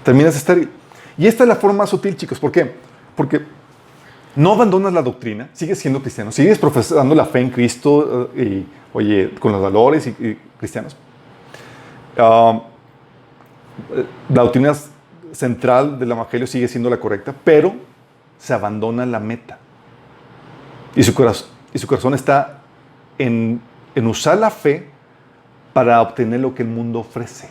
Speaker 3: Terminas estéril. Y esta es la forma más sutil, chicos. ¿Por qué? Porque no abandonas la doctrina, sigues siendo cristiano, sigues profesando la fe en Cristo y, oye, con los valores y cristianos. La doctrina central del evangelio sigue siendo la correcta, pero se abandona la meta. Y su corazón está en usar la fe para obtener lo que el mundo ofrece.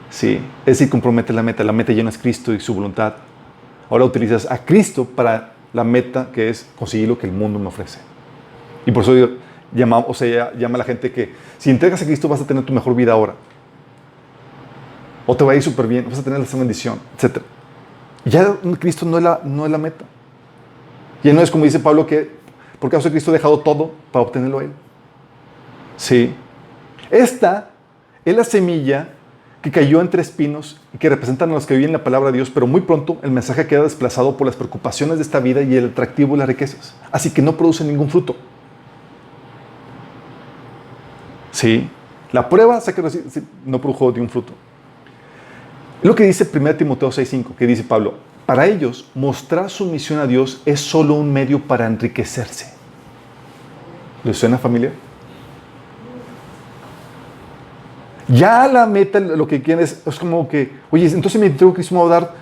Speaker 3: Sí, es decir, compromete la meta. La meta ya no es Cristo y su voluntad. Ahora utilizas a Cristo para la meta, que es conseguir lo que el mundo me ofrece. Y por eso llama a la gente que si entregas a Cristo vas a tener tu mejor vida ahora. O te va a ir súper bien, vas a tener esa bendición, etc. Ya Cristo no es la meta. Ya no es como dice Pablo que por causa de Cristo ha dejado todo para obtenerlo a Él. Sí. Esta es la semilla que cayó entre espinos y que representan a los que viven la palabra de Dios, pero muy pronto el mensaje queda desplazado por las preocupaciones de esta vida y el atractivo de las riquezas. Así que no produce ningún fruto. Sí. La prueba no produjo ningún fruto. Lo que dice 1 Timoteo 6:5, que dice Pablo, para ellos mostrar sumisión a Dios es solo un medio para enriquecerse. ¿Les suena, familia? Ya la meta, lo que quieren es como que, oye, entonces me entrego a Cristo, me voy a dar,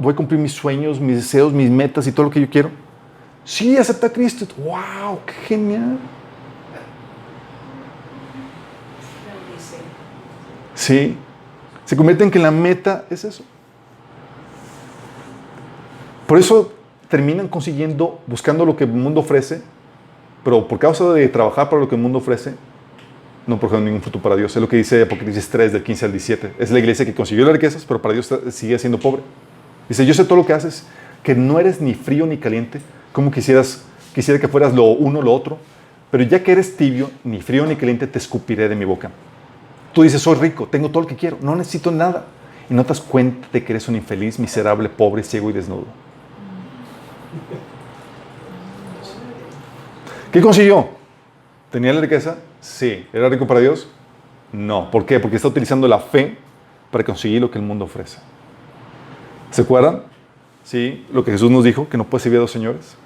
Speaker 3: voy a cumplir mis sueños, mis deseos, mis metas y todo lo que yo quiero. Sí, acepta a Cristo. ¡Wow! ¡Qué genial! Sí. Se convierte en que la meta es eso. Por eso terminan consiguiendo, buscando lo que el mundo ofrece, pero por causa de trabajar para lo que el mundo ofrece, no produjeron ningún fruto para Dios. Es lo que dice Apocalipsis 3, del 15 al 17. Es la iglesia que consiguió las riquezas, pero para Dios sigue siendo pobre. Dice, yo sé todo lo que haces, que no eres ni frío ni caliente, como quisiera que fueras lo uno o lo otro, pero ya que eres tibio, ni frío ni caliente, te escupiré de mi boca. Tú dices, soy rico, tengo todo lo que quiero, no necesito nada. Y no te das cuenta de que eres un infeliz, miserable, pobre, ciego y desnudo. ¿Qué consiguió? ¿Tenía la riqueza? Sí. ¿Era rico para Dios? No. ¿Por qué? Porque está utilizando la fe para conseguir lo que el mundo ofrece. ¿Se acuerdan? Sí, lo que Jesús nos dijo, que no puede servir a dos señores.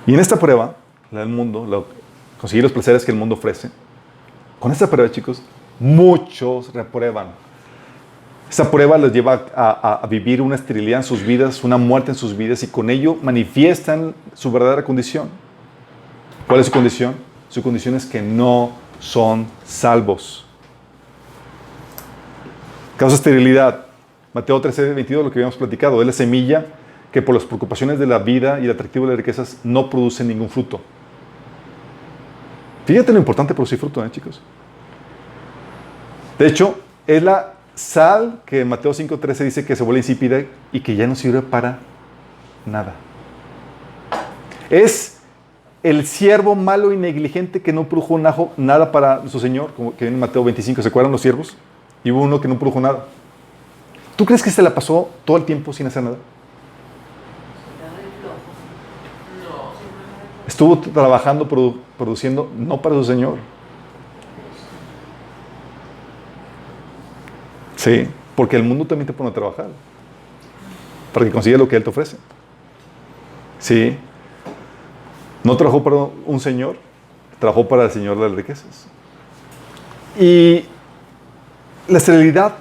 Speaker 3: Y en esta prueba, la del mundo, conseguir los placeres que el mundo ofrece, con esta prueba, chicos, muchos reprueban. Esta prueba les lleva a vivir una esterilidad en sus vidas, una muerte en sus vidas, y con ello manifiestan su verdadera condición. ¿Cuál es su condición? Su condición es que no son salvos. Causa esterilidad. Mateo 13:22, lo que habíamos platicado, es la semilla que por las preocupaciones de la vida y el atractivo de las riquezas no produce ningún fruto. Fíjate lo importante de producir fruto, chicos. De hecho, es la sal que en Mateo 5:13 dice que se vuelve insípida y que ya no sirve para nada. Es el siervo malo y negligente que no produjo nada para su Señor, como que viene en Mateo 25, ¿se acuerdan los siervos? Y hubo uno que no produjo nada. ¿Tú crees que se la pasó todo el tiempo sin hacer nada? Estuvo trabajando, produciendo, no para su Señor. Sí, porque el mundo también te pone a trabajar para que consigas lo que Él te ofrece. Sí. No trabajó para un Señor, trabajó para el Señor de las riquezas. Y la esterilidad,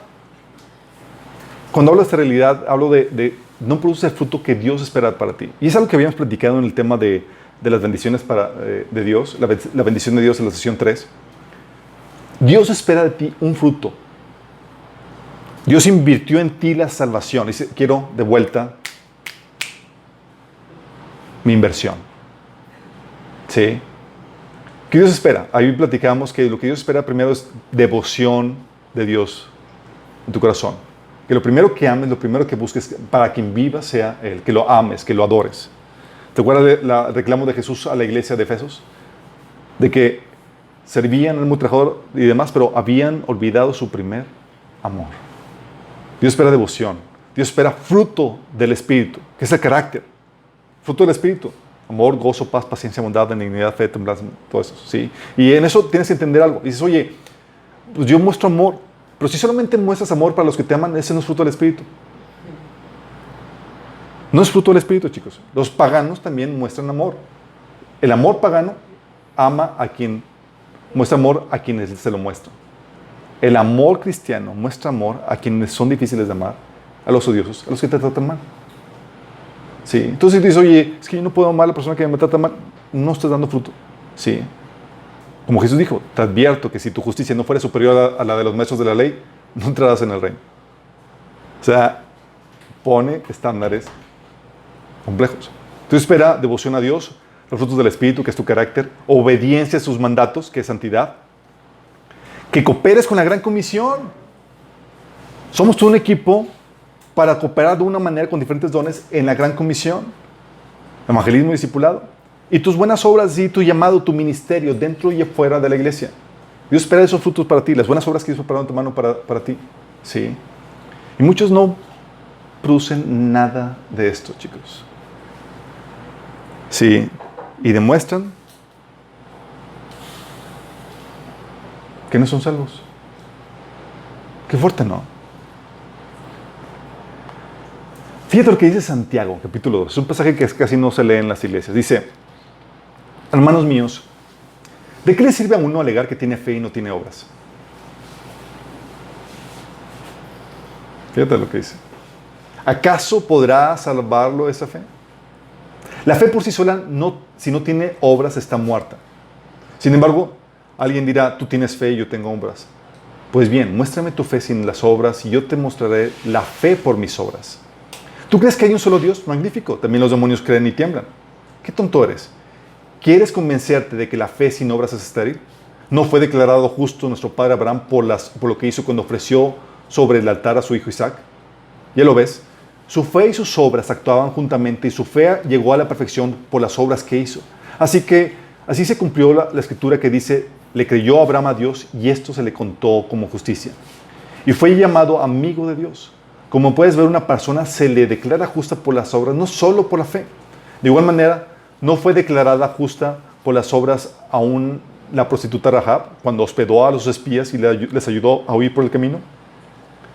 Speaker 3: cuando hablo de esterilidad, hablo de no produce el fruto que Dios espera para ti. Y es algo que habíamos platicado en el tema de las bendiciones de Dios, la bendición de Dios en la sesión 3. Dios espera de ti un fruto. Dios invirtió en ti la salvación. Dice, quiero de vuelta mi inversión. ¿Sí? ¿Qué Dios espera? Ahí platicamos que lo que Dios espera primero es devoción de Dios en tu corazón. Que lo primero que ames, lo primero que busques para quien viva sea Él. Que lo ames, que lo adores. ¿Te acuerdas del reclamo de Jesús a la iglesia de Efesos? De que servían al mundo trabajador y demás, pero habían olvidado su primer amor. Dios espera devoción. Dios espera fruto del Espíritu, que es el carácter. Fruto del Espíritu. Amor, gozo, paz, paciencia, bondad, benignidad, fe, templanza, todo eso. ¿Sí? Y en eso tienes que entender algo. Dices, oye, pues yo muestro amor. Pero si solamente muestras amor para los que te aman, ese no es fruto del Espíritu. No es fruto del Espíritu, chicos. Los paganos también muestran amor. El amor pagano ama a quien muestra amor a quienes se lo muestra. El amor cristiano muestra amor a quienes son difíciles de amar, a los odiosos, a los que te tratan mal. Sí. Entonces si tú dices, oye, es que yo no puedo amar a la persona que me trata mal, no estás dando fruto. Sí. Como Jesús dijo, te advierto que si tu justicia no fuera superior a la de los maestros de la ley, no entrarás en el reino. O sea, pone estándares complejos. Entonces espera devoción a Dios, los frutos del Espíritu, que es tu carácter, obediencia a sus mandatos, que es santidad, que cooperes con la gran comisión. Somos todo un equipo para cooperar de una manera con diferentes dones en la gran comisión, evangelismo y discipulado. Y tus buenas obras y tu llamado, tu ministerio, dentro y afuera de la iglesia. Dios espera esos frutos para ti, las buenas obras que Dios preparó en tu mano para ti. Sí. Y muchos no producen nada de esto, chicos. Sí. Y demuestran que no son salvos. Qué fuerte, ¿no? Fíjate lo que dice Santiago, capítulo 2. Es un pasaje que casi no se lee en las iglesias. Dice, hermanos míos, ¿de qué le sirve a uno alegar que tiene fe y no tiene obras? Fíjate lo que dice. ¿Acaso podrá salvarlo esa fe? La fe por sí sola, si no tiene obras, está muerta. Sin embargo, alguien dirá, tú tienes fe y yo tengo obras. Pues bien, muéstrame tu fe sin las obras y yo te mostraré la fe por mis obras. ¿Tú crees que hay un solo Dios? Magnífico. También los demonios creen y tiemblan. ¿Qué tonto eres? ¿Quieres convencerte de que la fe sin obras es estéril? ¿No fue declarado justo nuestro padre Abraham por lo que hizo cuando ofreció sobre el altar a su hijo Isaac? ¿Ya lo ves? Su fe y sus obras actuaban juntamente y su fe llegó a la perfección por las obras que hizo. Así se cumplió la escritura que dice, le creyó Abraham a Dios y esto se le contó como justicia. Y fue llamado amigo de Dios. Como puedes ver, una persona se le declara justa por las obras, no solo por la fe. De igual manera, no fue declarada justa por las obras aún la prostituta Rahab, cuando hospedó a los espías y les ayudó a huir por el camino.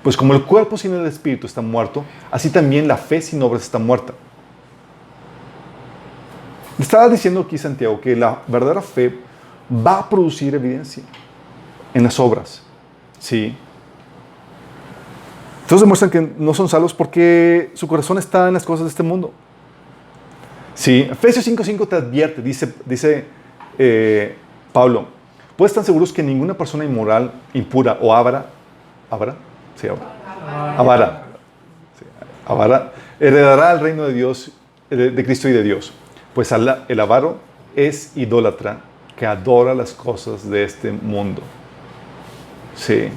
Speaker 3: Pues como el cuerpo sin el espíritu está muerto, así también la fe sin obras está muerta. Estaba diciendo aquí Santiago que la verdadera fe va a producir evidencia en las obras. Sí. Entonces demuestran que no son salvos porque su corazón está en las cosas de este mundo. Sí. Efesios 5:5 te advierte, dice Pablo, pues están seguros que ninguna persona inmoral, impura o avara, sí, avara, heredará el reino de Dios, de Cristo y de Dios. Pues el avaro es idólatra que adora las cosas de este mundo. Sí.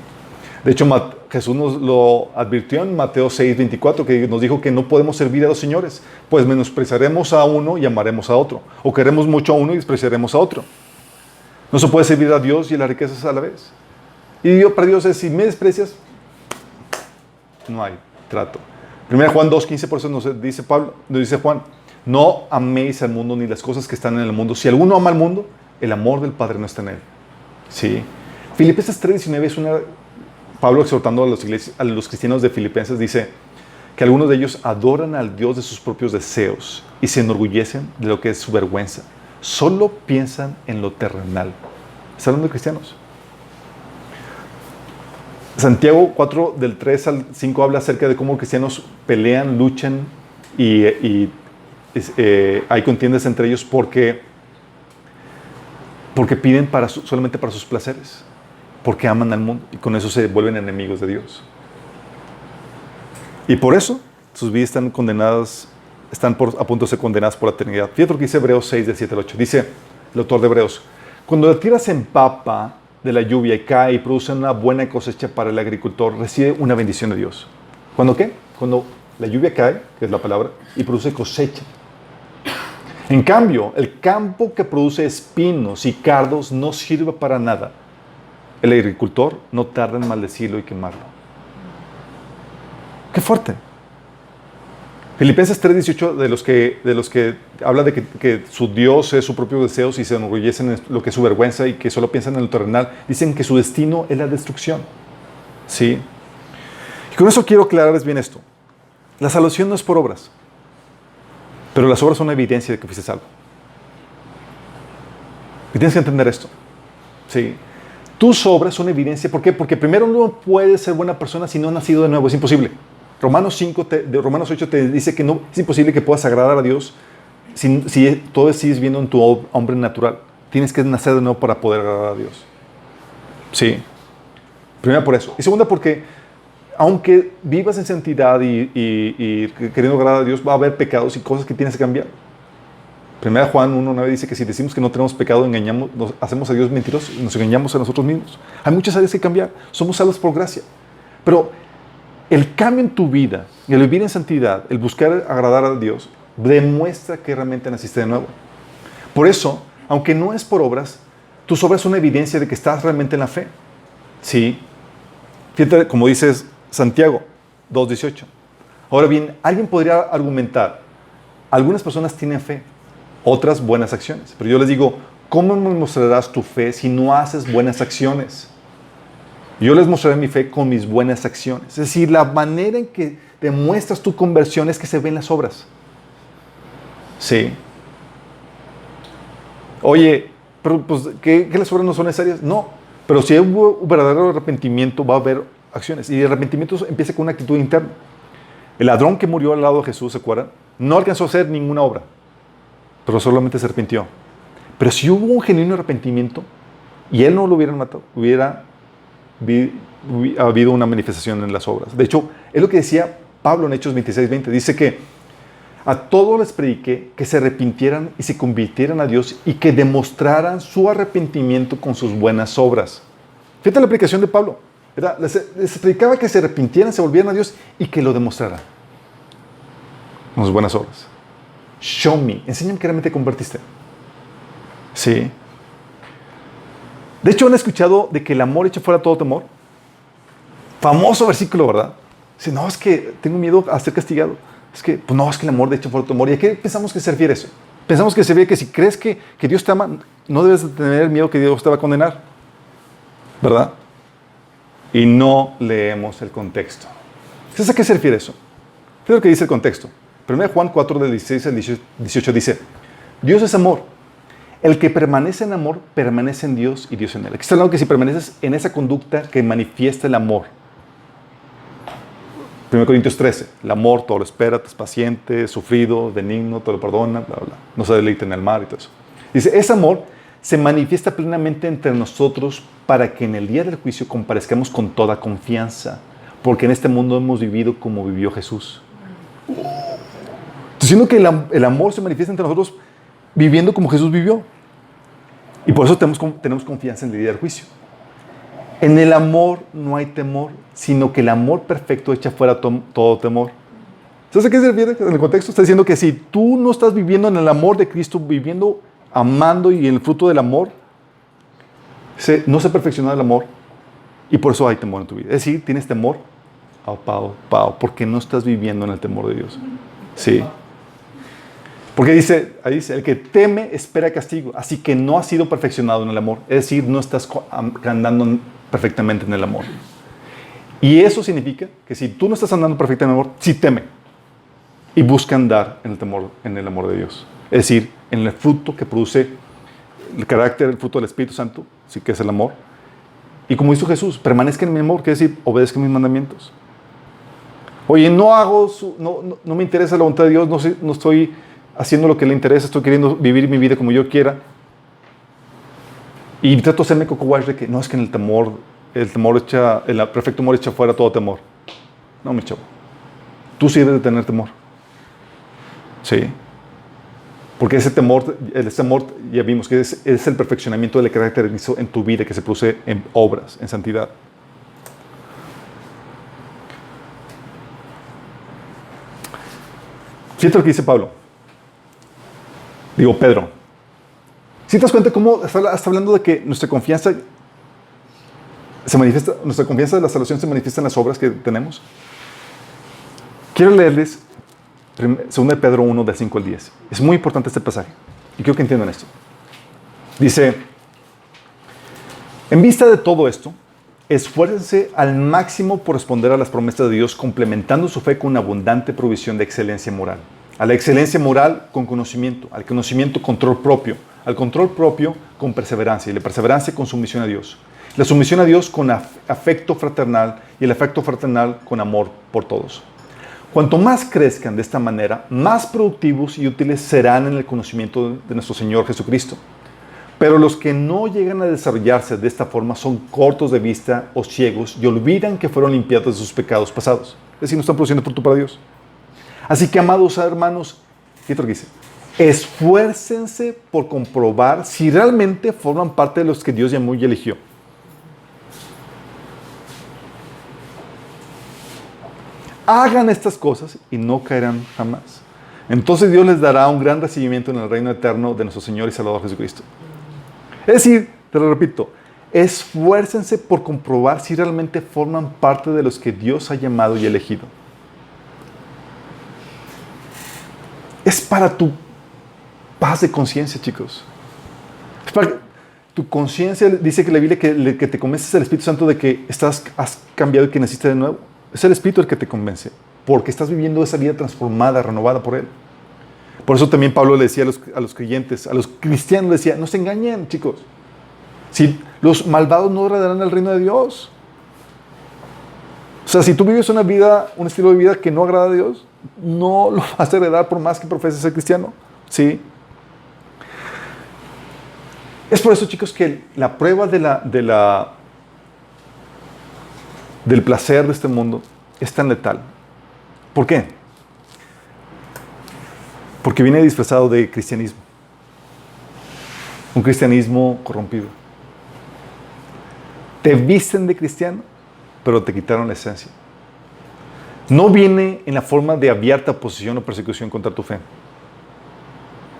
Speaker 3: De hecho, Jesús nos lo advirtió en Mateo 6:24, que nos dijo que no podemos servir a dos señores, pues menospreciaremos a uno y amaremos a otro, o queremos mucho a uno y despreciaremos a otro. No se puede servir a Dios y a las riquezas a la vez. Y para Dios es, si me desprecias, no hay trato. 1 Juan 2:15, por eso nos dice Juan, no améis al mundo ni las cosas que están en el mundo. Si alguno ama al mundo, el amor del Padre no está en él. Sí. Filipenses 3:19 es Pablo exhortando a los cristianos de Filipenses, dice que algunos de ellos adoran al Dios de sus propios deseos y se enorgullecen de lo que es su vergüenza. Solo piensan en lo terrenal. ¿Está hablando de cristianos? Santiago 4, del 3 al 5, habla acerca de cómo cristianos pelean, luchan y hay contiendas entre ellos porque piden solamente para sus placeres, porque aman al mundo y con eso se vuelven enemigos de Dios. Y por eso sus vidas están a punto de ser condenadas por la eternidad. Fíjate lo que dice Hebreos 6, del 7 al 8. Dice el autor de Hebreos, cuando la tierra se empapa de la lluvia y cae y produce una buena cosecha para el agricultor, recibe una bendición de Dios. ¿Cuándo qué? Cuando la lluvia cae, que es la palabra, y produce cosecha. En cambio, el campo que produce espinos y cardos no sirve para nada. El agricultor no tarda en maldecirlo y quemarlo. ¡Qué fuerte! Filipenses 3:18, de los que habla de que su Dios es sus propios deseos y se enorgullecen en lo que es su vergüenza y que solo piensan en lo terrenal, dicen que su destino es la destrucción. ¿Sí? Y con eso quiero aclararles bien esto. La salvación no es por obras, pero las obras son una evidencia de que fuiste salvo. Y tienes que entender esto. ¿Sí? Tus obras son evidencia. ¿Por qué? Porque primero no puedes ser buena persona si no has nacido de nuevo. Es imposible. Romanos 8 te dice que no, es imposible que puedas agradar a Dios si todo sigues viendo en tu hombre natural. Tienes que nacer de nuevo para poder agradar a Dios. Sí. Primera por eso. Y segunda porque aunque vivas en santidad y queriendo agradar a Dios, va a haber pecados y cosas que tienes que cambiar. Primera Juan 1:9 dice que si decimos que no tenemos pecado, hacemos a Dios mentirosos y nos engañamos a nosotros mismos. Hay muchas áreas que cambiar. Somos salvos por gracia. Pero el cambio en tu vida, el vivir en santidad, el buscar agradar a Dios, demuestra que realmente naciste de nuevo. Por eso, aunque no es por obras, tus obras son una evidencia de que estás realmente en la fe. Sí. Fíjate, como dices Santiago 2:18. Ahora bien, alguien podría argumentar, algunas personas tienen fe, otras buenas acciones. Pero yo les digo, ¿cómo me mostrarás tu fe si no haces buenas acciones? Yo les mostraré mi fe con mis buenas acciones. Es decir, la manera en que demuestras tu conversión es que se ven las obras. Sí. Oye, pero pues, ¿que las obras no son necesarias? No. Pero si hay un verdadero arrepentimiento, va a haber acciones. Y el arrepentimiento empieza con una actitud interna. El ladrón que murió al lado de Jesús, ¿se acuerdan? No alcanzó a hacer ninguna obra, pero solamente se arrepintió. Pero si hubo un genuino arrepentimiento y él no lo hubieran matado, hubiera habido una manifestación en las obras. De hecho, es lo que decía Pablo en Hechos 26:20. Dice que a todos les prediqué que se arrepintieran y se convirtieran a Dios y que demostraran su arrepentimiento con sus buenas obras. Fíjate la aplicación de Pablo. ¿Verdad? Les predicaba que se arrepintieran, se volvieran a Dios y que lo demostraran con sus buenas obras. Show me. Enséñame que realmente convertiste. Sí. De hecho, ¿han escuchado de que el amor echa fuera todo temor? Famoso versículo, ¿verdad? Dice, no, es que tengo miedo a ser castigado. Es que, pues no, es que el amor echa fuera todo temor. ¿Y a qué pensamos que se refiere eso? Pensamos que se refiere que si crees que Dios te ama, no debes de tener miedo que Dios te va a condenar. ¿Verdad? Y no leemos el contexto. ¿Sabes a qué se refiere eso? Fíjate lo que dice el contexto. 1 Juan 4, del 16 al 18 dice, Dios es amor. El que permanece en amor, permanece en Dios y Dios en él. Aquí está hablando que si permaneces en esa conducta que manifiesta el amor. 1 Corintios 13, el amor todo lo espera, es paciente, sufrido, benigno, todo lo perdona, bla, bla. No se deleita en el mal y todo eso. Dice, ese amor se manifiesta plenamente entre nosotros para que en el día del juicio comparezcamos con toda confianza, porque en este mundo hemos vivido como vivió Jesús. Diciendo que el amor se manifiesta entre nosotros viviendo como Jesús vivió. Y por eso tenemos confianza en el día del juicio. En el amor no hay temor, sino que el amor perfecto echa fuera todo temor. ¿Sabes a qué se refiere? En el contexto está diciendo que si tú no estás viviendo en el amor de Cristo, viviendo, amando y en el fruto del amor, no se perfecciona el amor y por eso hay temor en tu vida. Es decir, tienes temor, porque no estás viviendo en el temor de Dios. Sí. Porque ahí dice, el que teme espera castigo, así que no has sido perfeccionado en el amor. Es decir, no estás andando perfectamente en el amor. Y eso significa que si tú no estás andando perfectamente en el amor, sí teme y busca andar en el amor de Dios. Es decir, en el fruto que produce el carácter, el fruto del Espíritu Santo, sí que es el amor. Y como dijo Jesús, permanezca en mi amor, que es decir, obedezca mis mandamientos. Oye, no me interesa la voluntad de Dios, no estoy haciendo lo que le interesa, estoy queriendo vivir mi vida como yo quiera. Y trato de hacerme coco wash de que no, es que en el perfecto amor echa fuera todo temor. No, mi chavo. Tú sí debes de tener temor. Sí. Porque ese amor, ya vimos que es el perfeccionamiento del carácter en tu vida que se produce en obras, en santidad. Fíjate lo que dice Pedro. ¿Sí te das cuenta cómo está hablando de que nuestra confianza de la salvación se manifiesta en las obras que tenemos? Quiero leerles 2 Pedro 1, del 5 al 10. Es muy importante este pasaje y quiero que entiendan esto. Dice, en vista de todo esto, esfuércense al máximo por responder a las promesas de Dios, complementando su fe con una abundante provisión de excelencia moral. A la excelencia moral con conocimiento, al conocimiento control propio, al control propio con perseverancia y la perseverancia con sumisión a Dios. La sumisión a Dios con afecto fraternal y el afecto fraternal con amor por todos. Cuanto más crezcan de esta manera, más productivos y útiles serán en el conocimiento de nuestro Señor Jesucristo. Pero los que no llegan a desarrollarse de esta forma son cortos de vista o ciegos y olvidan que fueron limpiados de sus pecados pasados. Es decir, no están produciendo fruto para Dios. Así que, amados hermanos, fíjate lo que dice, esfuércense por comprobar si realmente forman parte de los que Dios llamó y eligió. Hagan estas cosas y no caerán jamás. Entonces Dios les dará un gran recibimiento en el reino eterno de nuestro Señor y Salvador Jesucristo. Es decir, te lo repito, esfuércense por comprobar si realmente forman parte de los que Dios ha llamado y elegido. Es para tu paz de conciencia, chicos. Es para tu conciencia. Dice que la Biblia que te convences el Espíritu Santo de que has cambiado y que naciste de nuevo. Es el Espíritu el que te convence, porque estás viviendo esa vida transformada, renovada por Él. Por eso también Pablo le decía a los creyentes, a los cristianos, le decía, no se engañen, chicos. Si los malvados no heredarán el reino de Dios. O sea, si tú vives una vida, un estilo de vida que no agrada a Dios, no lo vas a heredar por más que profeses ser cristiano. ¿Sí? Es por eso, chicos, que la prueba del placer de este mundo es tan letal. ¿Por qué? Porque viene disfrazado de cristianismo. Un cristianismo corrompido. Te visten de cristiano, pero te quitaron la esencia. No viene en la forma de abierta oposición o persecución contra tu fe.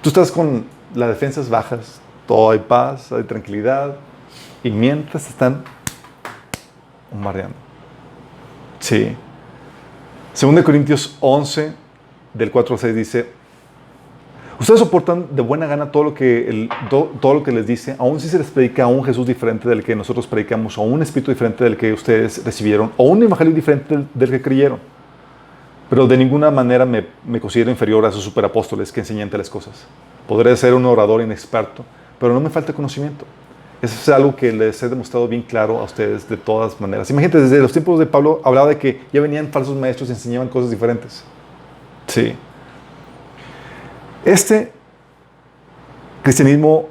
Speaker 3: Tú estás con las defensas bajas, todo hay paz, hay tranquilidad, y mientras te están bombardeando. Sí. 2 Corintios 11, del 4 al 6 dice, ustedes soportan de buena gana todo lo que les dice, aun si se les predica a un Jesús diferente del que nosotros predicamos, o un espíritu diferente del que ustedes recibieron, o un evangelio diferente del que creyeron. Pero de ninguna manera me considero inferior a esos superapóstoles que enseñan tales cosas. Podré ser un orador inexperto, pero no me falta conocimiento. Eso es algo que les he demostrado bien claro a ustedes de todas maneras. Imagínate, desde los tiempos de Pablo hablaba de que ya venían falsos maestros y enseñaban cosas diferentes. Sí. Este cristianismo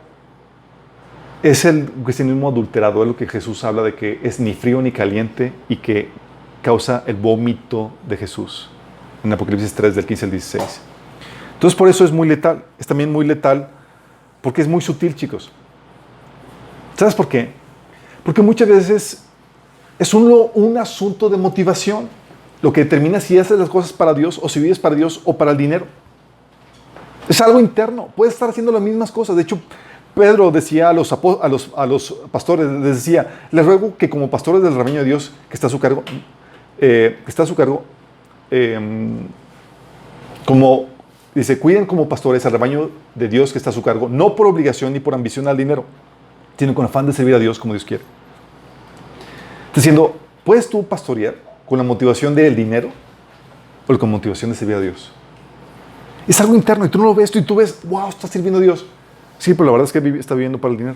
Speaker 3: es el cristianismo adulterado, es lo que Jesús habla de que es ni frío ni caliente y que causa el vómito de Jesús en Apocalipsis 3 del 15 al 16. Entonces por eso es muy letal, es también muy letal porque es muy sutil, chicos. ¿Sabes por qué? Porque muchas veces es un asunto de motivación lo que determina si haces las cosas para Dios o si vives para Dios o para el dinero. Es algo interno. Puedes estar haciendo las mismas cosas. De hecho, Pedro decía a los pastores, les decía, les ruego que como pastores del rebaño de Dios que está a su cargo, como dice, cuiden como pastores al rebaño de Dios que está a su cargo, no por obligación ni por ambición al dinero, sino con afán de servir a Dios como Dios quiere. Diciendo, ¿puedes tú pastorear con la motivación del dinero o con motivación de servir a Dios? Es algo interno y tú no lo ves, y tú ves, wow, estás sirviendo a Dios. Sí, pero la verdad es que está viviendo para el dinero.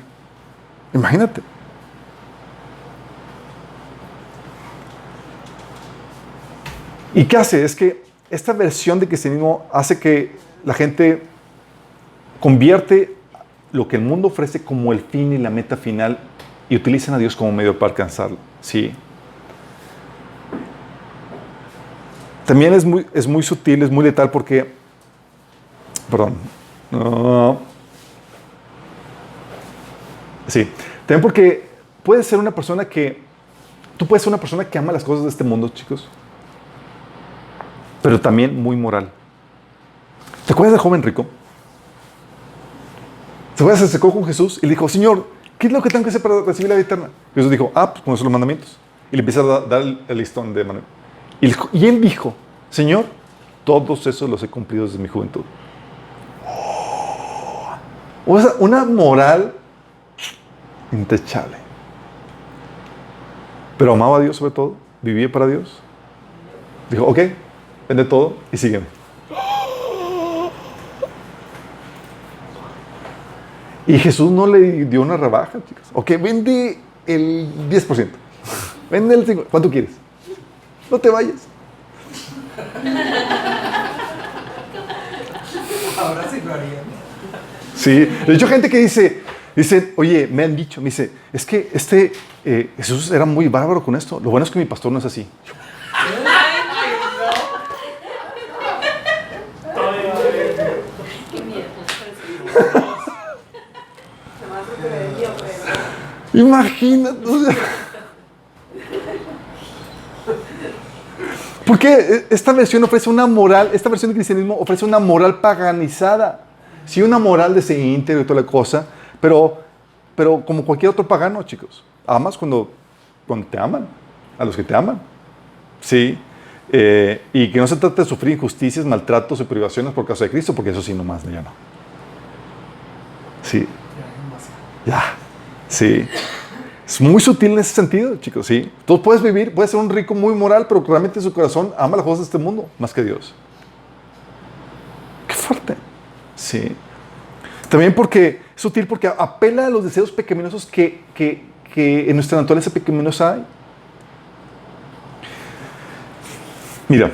Speaker 3: Imagínate. ¿Y qué hace? Es que esta versión de cristianismo hace que la gente convierte lo que el mundo ofrece como el fin y la meta final y utilizan a Dios como medio para alcanzarlo. Sí. También es muy sutil, es muy letal porque sí. También porque tú puedes ser una persona que ama las cosas de este mundo, chicos, pero también muy moral. ¿Te acuerdas del joven rico? ¿Te acuerdas? Se acercó con Jesús y le dijo, Señor, ¿qué es lo que tengo que hacer para recibir la vida eterna? Jesús dijo, pues conocer los mandamientos. Y le empieza a dar el listón de mandamientos. Y él dijo, Señor, todos esos los he cumplido desde mi juventud. O sea, una moral intachable. Pero amaba a Dios sobre todo, vivía para Dios. Dijo, ok, vende todo y sígueme. Y Jesús no le dio una rebaja, chicos. Ok, vende el 10%. Vende el 50%. ¿Cuánto quieres? No te vayas.
Speaker 4: Ahora sí lo harían.
Speaker 3: Sí, de hecho gente que dice, oye, me han dicho, me dice, es que Jesús era muy bárbaro con esto. Lo bueno es que mi pastor no es así. Imagínate. O sea, porque esta versión ofrece una moral, esta versión del cristianismo ofrece una moral paganizada. Sí, una moral de ese íntegro y toda la cosa, pero como cualquier otro pagano, chicos. Amas cuando te aman, a los que te aman. Sí. Y que no se trata de sufrir injusticias, maltratos y privaciones por causa de Cristo, porque eso sí, nomás, ya no. Sí. Ya. Sí. Es muy sutil en ese sentido, chicos, sí. Tú puedes ser un rico muy moral, pero realmente en su corazón ama las cosas de este mundo más que Dios. Qué fuerte. Sí. También porque es sutil, porque apela a los deseos pecaminosos que en nuestra naturaleza pecaminosa hay. Mira,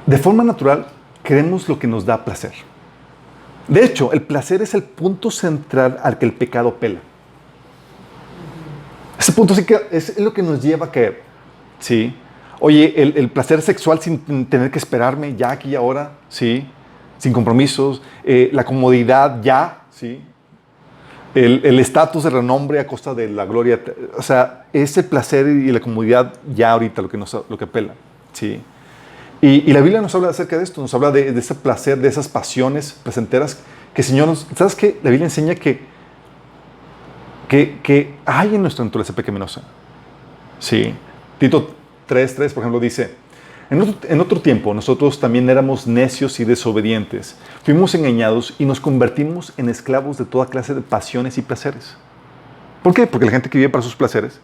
Speaker 3: de forma natural queremos lo que nos da placer. De hecho, el placer es el punto central al que el pecado apela. Ese punto sí que es lo que nos lleva a caer. ¿Sí? Oye, el placer sexual sin tener que esperarme ya aquí y ahora, ¿sí? Sin compromisos, la comodidad ya, ¿sí? El estatus, el renombre a costa de la gloria. O sea, es el placer y la comodidad ya ahorita lo que apela, ¿sí? Y la Biblia nos habla acerca de esto, nos habla de ese placer, de esas pasiones placenteras que el Señor nos... ¿Sabes qué? La Biblia enseña que hay en nuestra naturaleza pecaminosa. Sí. Tito 3:3, por ejemplo, dice, en otro tiempo nosotros también éramos necios y desobedientes. Fuimos engañados y nos convertimos en esclavos de toda clase de pasiones y placeres. ¿Por qué? Porque la gente que vive para sus placeres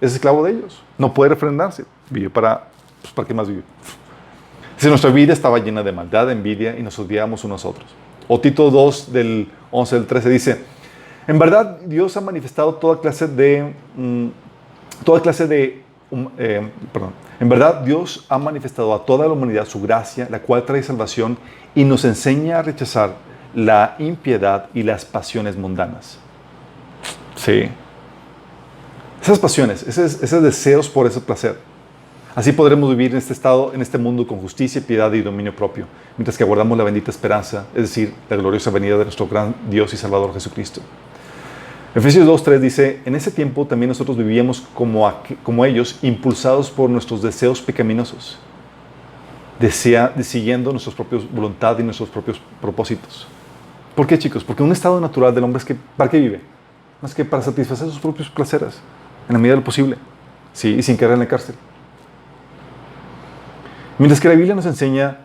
Speaker 3: es esclavo de ellos. No puede refrendarse. Vive ¿para qué más vive? Si nuestra vida estaba llena de maldad, de envidia y nos odiábamos unos a otros. O Tito 2 del 11 al 13 dice, en verdad Dios ha manifestado en verdad Dios ha manifestado a toda la humanidad su gracia, la cual trae salvación y nos enseña a rechazar la impiedad y las pasiones mundanas. Sí. Esas pasiones, esos deseos por ese placer. Así podremos vivir en este estado, en este mundo con justicia, piedad y dominio propio, mientras que aguardamos la bendita esperanza, es decir, la gloriosa venida de nuestro gran Dios y Salvador Jesucristo. Efesios 2:3 dice, en ese tiempo también nosotros vivíamos como ellos, impulsados por nuestros deseos pecaminosos, siguiendo nuestra propia voluntad y nuestros propios propósitos. ¿Por qué, chicos? Porque un estado natural del hombre es que, ¿para qué vive? Más que para satisfacer sus propios placeres, en la medida de lo posible, sí, y sin caer en la cárcel. Mientras que la Biblia nos enseña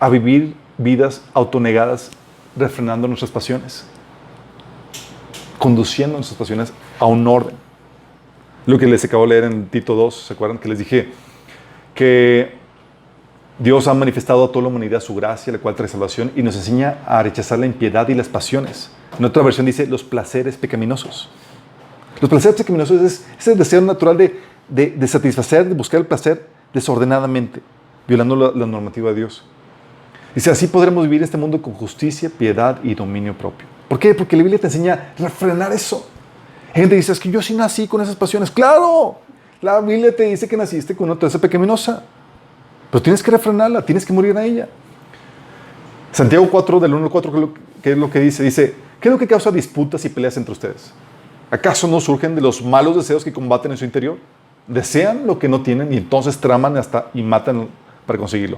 Speaker 3: a vivir vidas autonegadas, refrenando nuestras pasiones, conduciendo nuestras pasiones a un orden. Lo que les acabo de leer en Tito 2, ¿se acuerdan? Que les dije que Dios ha manifestado a toda la humanidad su gracia, la cual trae salvación, y nos enseña a rechazar la impiedad y las pasiones. En otra versión dice los placeres pecaminosos. Los placeres pecaminosos es ese deseo natural de satisfacer, de buscar el placer desordenadamente, violando la normativa de Dios. Dice, así podremos vivir este mundo con justicia, piedad y dominio propio. ¿Por qué? Porque la Biblia te enseña a refrenar eso. Hay gente que dice, es que yo sí nací con esas pasiones. ¡Claro! La Biblia te dice que naciste con una naturaleza pecaminosa. Pero tienes que refrenarla, tienes que morir a ella. Santiago 4, del 1 al 4, ¿qué es lo que dice? Dice, ¿qué es lo que causa disputas y peleas entre ustedes? ¿Acaso no surgen de los malos deseos que combaten en su interior? Desean lo que no tienen y entonces traman y matan para conseguirlo.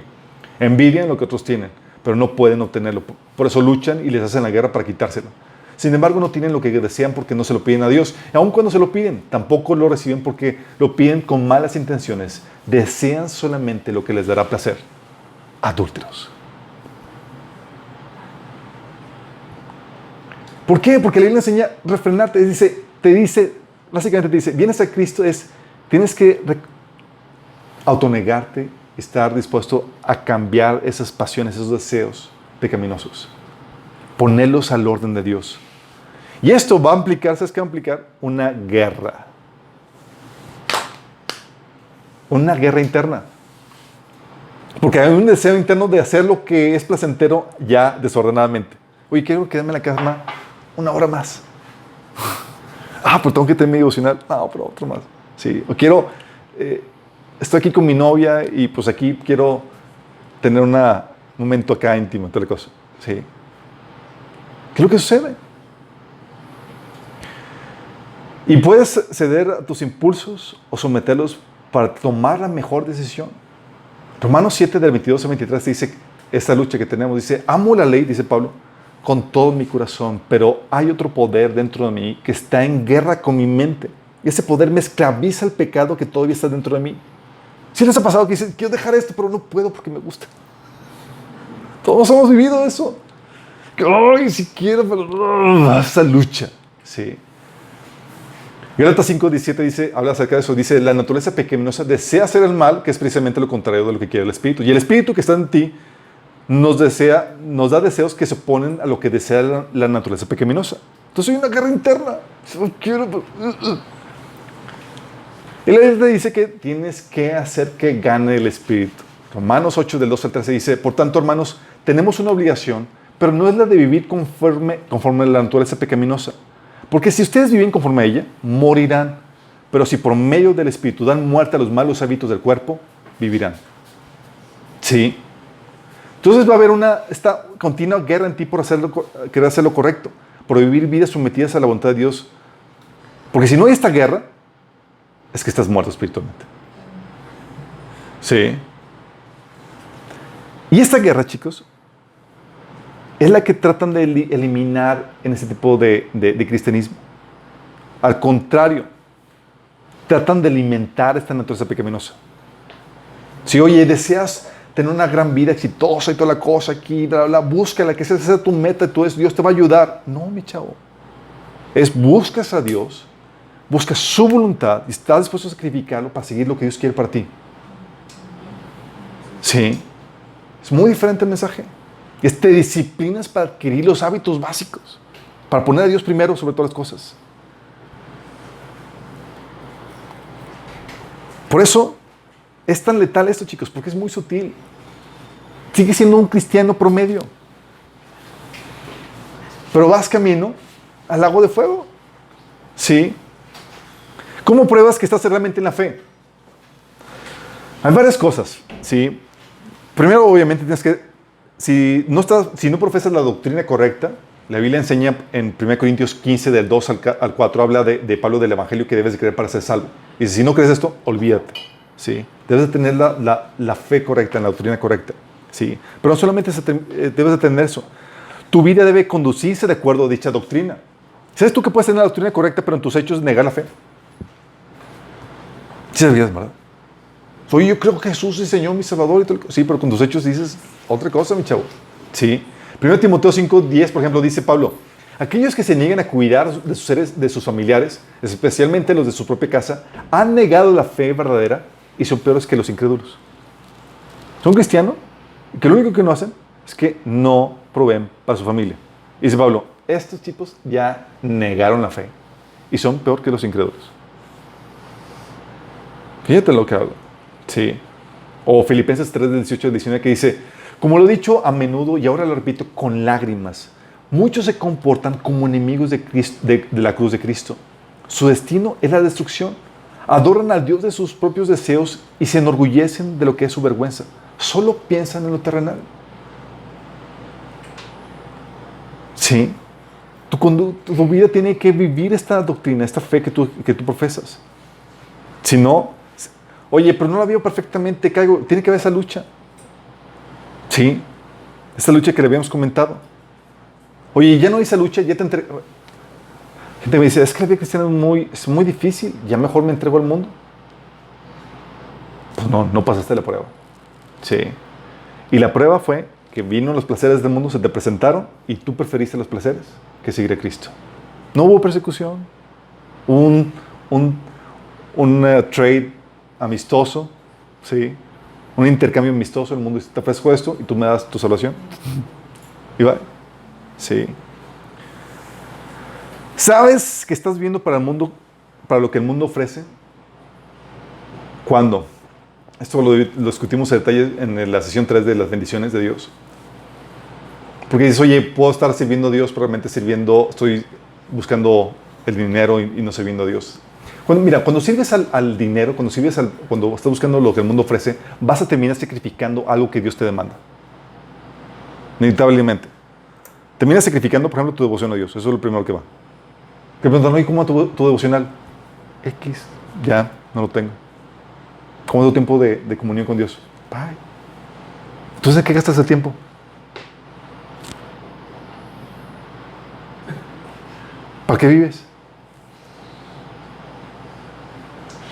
Speaker 3: Envidian lo que otros tienen, pero no pueden obtenerlo. Por eso luchan y les hacen la guerra para quitárselo. Sin embargo, no tienen lo que desean porque no se lo piden a Dios. Y aun cuando se lo piden, tampoco lo reciben porque lo piden con malas intenciones. Desean solamente lo que les dará placer. Adúlteros. ¿Por qué? Porque la Biblia enseña a refrenarte. Básicamente te dice, vienes a Cristo, tienes que autonegarte, estar dispuesto a cambiar esas pasiones, esos deseos pecaminosos. Ponerlos al orden de Dios. Y esto va a implicar, ¿sabes qué va a implicar? Una guerra. Una guerra interna. Porque hay un deseo interno de hacer lo que es placentero ya desordenadamente. Oye, quiero quedarme en la cama una hora más. Pues tengo que tener mi devocional. No, pero otro más. Sí. O quiero, estoy aquí con mi novia y pues aquí quiero tener un momento acá íntimo, toda la cosa. Sí. ¿Qué es lo que sucede? Y puedes ceder a tus impulsos o someterlos para tomar la mejor decisión. Romanos 7, del 22 al 23 dice, esta lucha que tenemos, dice, amo la ley, dice Pablo, con todo mi corazón, pero hay otro poder dentro de mí que está en guerra con mi mente. Y ese poder me esclaviza al pecado que todavía está dentro de mí. ¿Sí les ha pasado que dicen, quiero dejar esto, pero no puedo porque me gusta? Todos hemos vivido eso. Que, ay, si quiero, pero esa lucha. Sí. Gálatas 5:17 dice, habla acerca de eso, dice, la naturaleza pecaminosa desea hacer el mal, que es precisamente lo contrario de lo que quiere el Espíritu. Y el Espíritu que está en ti nos da deseos que se oponen a lo que desea la naturaleza pecaminosa. Entonces hay una guerra interna. No quiero, y la Biblia dice que tienes que hacer que gane el Espíritu. Romanos 8, del 2 al 13 dice, por tanto, hermanos, tenemos una obligación, pero no es la de vivir conforme a la naturaleza pecaminosa. Porque si ustedes viven conforme a ella, morirán. Pero si por medio del Espíritu dan muerte a los malos hábitos del cuerpo, vivirán. Sí. Entonces va a haber esta continua guerra en ti por querer hacer lo correcto, por vivir vidas sometidas a la voluntad de Dios. Porque si no hay esta guerra, es que estás muerto espiritualmente. Sí. Y esta guerra, chicos, es la que tratan de eliminar en ese tipo de cristianismo. Al contrario, tratan de alimentar esta naturaleza pecaminosa. Si, oye, deseas tener una gran vida exitosa y toda la cosa aquí, bla, bla, búscala, que esa sea tu meta, Dios te va a ayudar. No, mi chavo. Buscas a Dios, buscas su voluntad y estás dispuesto a sacrificarlo para seguir lo que Dios quiere para ti. Sí. Es muy diferente el mensaje. Te disciplinas para adquirir los hábitos básicos, para poner a Dios primero sobre todas las cosas. Por eso es tan letal esto, chicos, porque es muy sutil. Sigue siendo un cristiano promedio, pero vas camino al lago de fuego. ¿Sí? ¿Cómo pruebas que estás realmente en la fe? Hay varias cosas. ¿Sí? Primero, obviamente, tienes que si no profesas la doctrina correcta, la Biblia enseña en 1 Corintios 15, del 2 al 4, habla de Pablo del Evangelio que debes de creer para ser salvo. Y dice, si no crees esto, olvídate. ¿Sí? Debes de tener la fe correcta, en la doctrina correcta. ¿Sí? Pero no solamente debes de tener eso. Tu vida debe conducirse de acuerdo a dicha doctrina. ¿Sabes tú que puedes tener la doctrina correcta, pero en tus hechos negar la fe? Sí sabías, ¿verdad? Oye, yo creo que Jesús es Señor, mi Salvador y todo. Sí, pero con tus hechos dices otra cosa, mi chavo. Sí. 1 Timoteo 5:10, por ejemplo, dice Pablo, aquellos que se niegan a cuidar de sus familiares, especialmente los de su propia casa, han negado la fe verdadera y son peores que los incrédulos. Son cristianos que lo único que no hacen es que no proveen para su familia. Y dice Pablo, estos tipos ya negaron la fe y son peor que los incrédulos. Fíjate lo que hablo. Sí. O Filipenses 3, del 18 al 19, que dice, como lo he dicho a menudo y ahora lo repito con lágrimas, muchos se comportan como enemigos de la cruz de Cristo. Su destino es la destrucción. Adoran al Dios de sus propios deseos y se enorgullecen de lo que es su vergüenza. Solo piensan en lo terrenal. Sí. Tu vida tiene que vivir esta doctrina, esta fe que tú profesas. Si no, oye, pero no la veo perfectamente, caigo. Tiene que haber esa lucha. Sí. Esa lucha que le habíamos comentado. Oye, ya no hay esa lucha, ya te entrego. Gente me dice, es que la vida cristiana es muy difícil, ya mejor me entrego al mundo. Pues no pasaste la prueba. Sí. Y la prueba fue que vino los placeres del mundo, se te presentaron y tú preferiste los placeres que seguir a Cristo. No hubo persecución, un trade amistoso, ¿sí? Un intercambio amistoso. El mundo dice, te ofrezco esto y tú me das tu salvación. Y va. Sí. ¿Sabes que estás viendo para el mundo, para lo que el mundo ofrece? ¿Cuándo? Esto lo discutimos en detalle en la sesión 3 de las bendiciones de Dios. Porque dices, oye, puedo estar sirviendo a Dios, pero realmente estoy buscando el dinero y no sirviendo a Dios. Cuando sirves al dinero, cuando estás buscando lo que el mundo ofrece, vas a terminar sacrificando algo que Dios te demanda. Inevitablemente. Terminas sacrificando, por ejemplo, tu devoción a Dios. Eso es lo primero que va. Que preguntan, oye, ¿cómo va tu devocional? X, ya, no lo tengo. ¿Cómo es tu tiempo de comunión con Dios? Bye. Entonces, ¿en qué gastas el tiempo? ¿Para qué vives?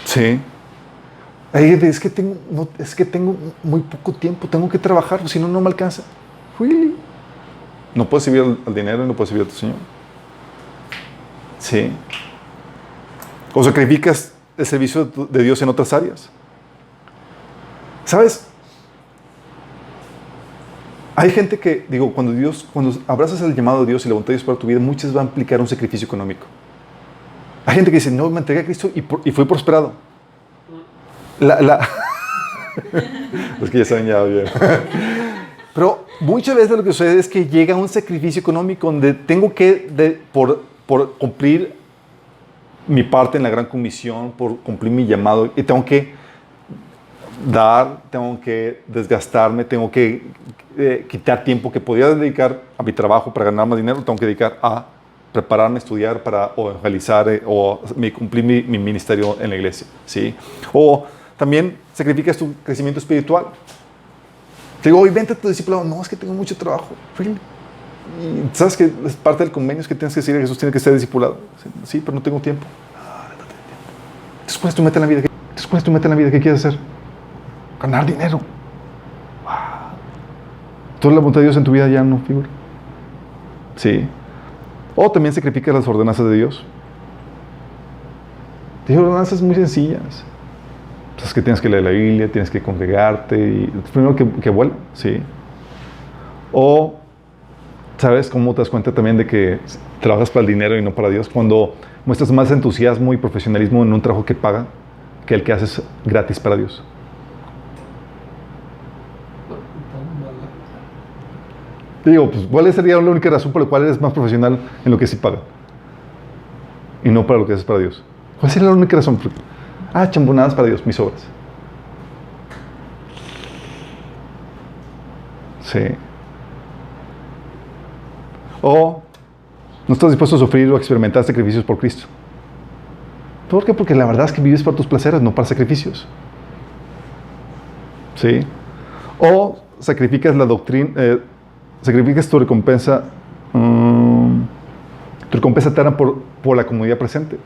Speaker 3: Sí. Es que tengo muy poco tiempo, tengo que trabajar, si no, no me alcanza. Really? No puedes servir al dinero y no puedes servir a tu Señor. Sí. O sacrificas el servicio de Dios en otras áreas. ¿Sabes? Hay gente que, cuando abrazas el llamado de Dios y la voluntad de Dios para tu vida, muchas van a implicar un sacrificio económico. Hay gente que dice, no, me entregué a Cristo y fui prosperado. Es que ya saben, ya bien. Pero muchas veces lo que sucede es que llega un sacrificio económico donde tengo que, por cumplir mi parte en la gran comisión, por cumplir mi llamado, y tengo que tengo que desgastarme, tengo que quitar tiempo que podía dedicar a mi trabajo para ganar más dinero, tengo que dedicar a prepararme, estudiar o evangelizar o cumplir mi ministerio en la iglesia, ¿sí? O también sacrificas tu crecimiento espiritual. Te digo, hoy vente a tu discipulado. No, es que tengo mucho trabajo. Really? Y sabes que es parte del convenio es que tienes que decir a Jesús tiene que ser discipulado. Sí, pero no tengo tiempo. Después tú metes en la vida. ¿Qué quieres hacer? Ganar dinero. Wow. Toda la voluntad de Dios en tu vida ya no figura. Sí. O también sacrificas las ordenanzas de Dios. Tienes ordenanzas muy sencillas. Entonces que tienes que leer la Biblia, tienes que congregarte y primero que vuela, sí. O ¿sabes cómo te das cuenta también de que trabajas para el dinero y no para Dios? Cuando muestras más entusiasmo y profesionalismo en un trabajo que paga que el que haces gratis para Dios. Te digo, pues, ¿cuál sería la única razón por la cual eres más profesional en lo que sí paga? Y no para lo que haces para Dios. ¿Cuál sería la única razón? Chambonadas para Dios, mis obras. Sí. O no estás dispuesto a sufrir o a experimentar sacrificios por Cristo. ¿Por qué? Porque la verdad es que vives para tus placeres, no para sacrificios. ¿Sí? O sacrificas la doctrina, sacrificas tu recompensa eterna por la comodidad presente.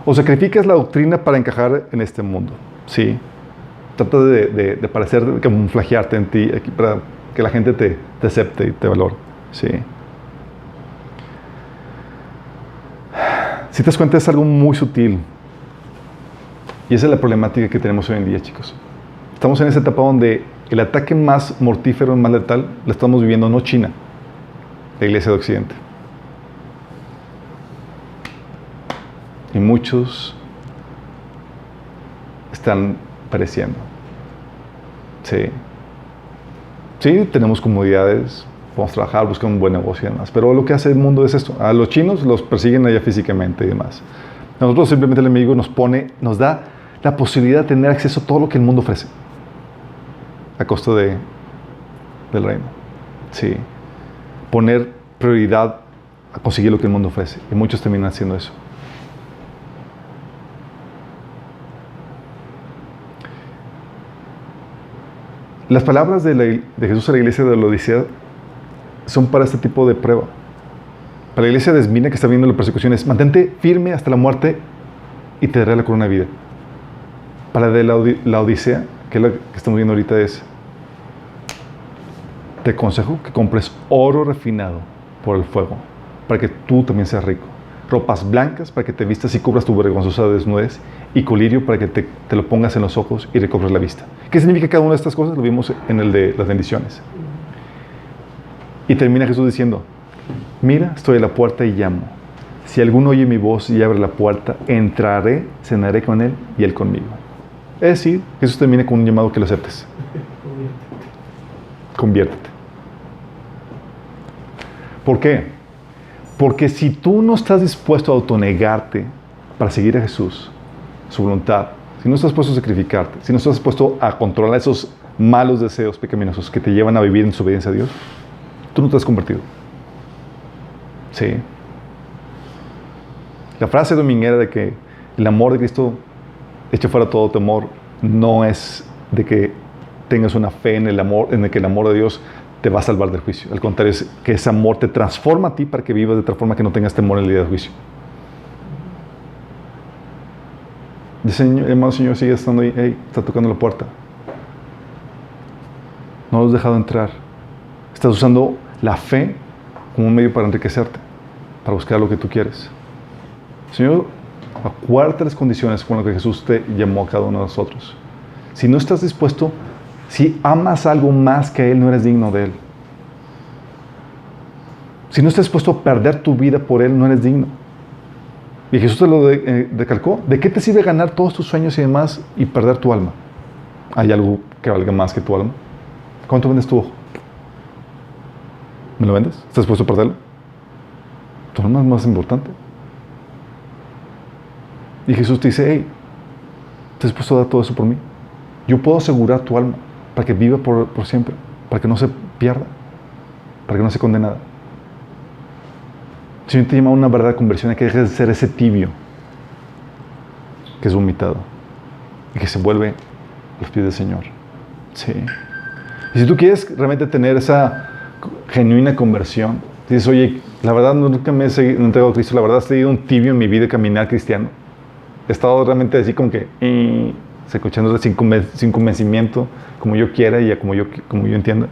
Speaker 3: O sacrificas la doctrina para encajar en este mundo. ¿Sí? Trata de parecer, de camuflajearte en ti, aquí para que la gente te acepte y te valore. ¿Sí? Si te das cuenta, es algo muy sutil. Y esa es la problemática que tenemos hoy en día, chicos. Estamos en esa etapa donde el ataque más mortífero, más letal, lo estamos viviendo no China, la Iglesia de Occidente. Y muchos están pereciendo. Sí. Sí, tenemos comodidades, podemos trabajar, buscar un buen negocio y demás. Pero lo que hace el mundo es esto. A los chinos los persiguen allá físicamente y demás. Nosotros simplemente el enemigo nos da la posibilidad de tener acceso a todo lo que el mundo ofrece. A costa del reino. Sí. Poner prioridad a conseguir lo que el mundo ofrece. Y muchos terminan haciendo eso. Las palabras de Jesús a la iglesia de la Odisea son para este tipo de prueba. Para la iglesia de Esmirna que está viendo las persecuciones, mantente firme hasta la muerte y te daré la corona de vida. Para la Odisea, que es la que estamos viendo ahorita, te aconsejo que compres oro refinado por el fuego para que tú también seas rico. Ropas blancas para que te vistas y cubras tu vergonzosa desnudez, y colirio para que te lo pongas en los ojos y recobres la vista. ¿Qué significa cada una de estas cosas? Lo vimos en el de las bendiciones. Y termina Jesús diciendo: mira, estoy a la puerta y llamo. Si alguno oye mi voz y abre la puerta, entraré, cenaré con él y él conmigo. Es decir, Jesús termina con un llamado que lo aceptes. Conviértete. ¿Por qué? Porque si tú no estás dispuesto a autonegarte para seguir a Jesús, su voluntad, si no estás dispuesto a sacrificarte, si no estás dispuesto a controlar esos malos deseos pecaminosos que te llevan a vivir en desobediencia a Dios, tú no te has convertido. Sí. La frase dominguera de que el amor de Cristo echa fuera todo temor no es de que tengas una fe en el amor, en el que el amor de Dios te va a salvar del juicio. Al contrario, es que ese amor te transforma a ti para que vivas de tal forma que no tengas temor en el día del juicio. El Señor, hermano, el Señor sigue estando ahí. Hey, está tocando la puerta. No lo has dejado entrar. Estás usando la fe como un medio para enriquecerte, para buscar lo que tú quieres. Señor, acuérdate las condiciones con las que Jesús te llamó a cada uno de nosotros. Si no estás dispuesto, si amas algo más que a Él, no eres digno de Él. Si no estás dispuesto a perder tu vida por Él, no eres digno. Y Jesús te lo recalcó. ¿De qué te sirve ganar todos tus sueños y demás y perder tu alma? ¿Hay algo que valga más que tu alma? ¿Cuánto vendes tu ojo? ¿Me lo vendes? ¿Estás dispuesto a perderlo? Tu alma es más importante. Y Jesús te dice: hey, ¿estás dispuesto a dar todo eso por mí? Yo puedo asegurar tu alma para que viva por siempre, para que no se pierda, para que no se condene. El Señor te llama a una verdadera conversión, a que dejes de ser ese tibio que es vomitado y que se vuelve a los pies del Señor. Sí. Y si tú quieres realmente tener esa genuina conversión, dices: oye, la verdad nunca me he entregado a Cristo, la verdad he sido un tibio en mi vida de caminar cristiano. He estado realmente así como que escuchando sin convencimiento, como yo quiera y como yo entienda.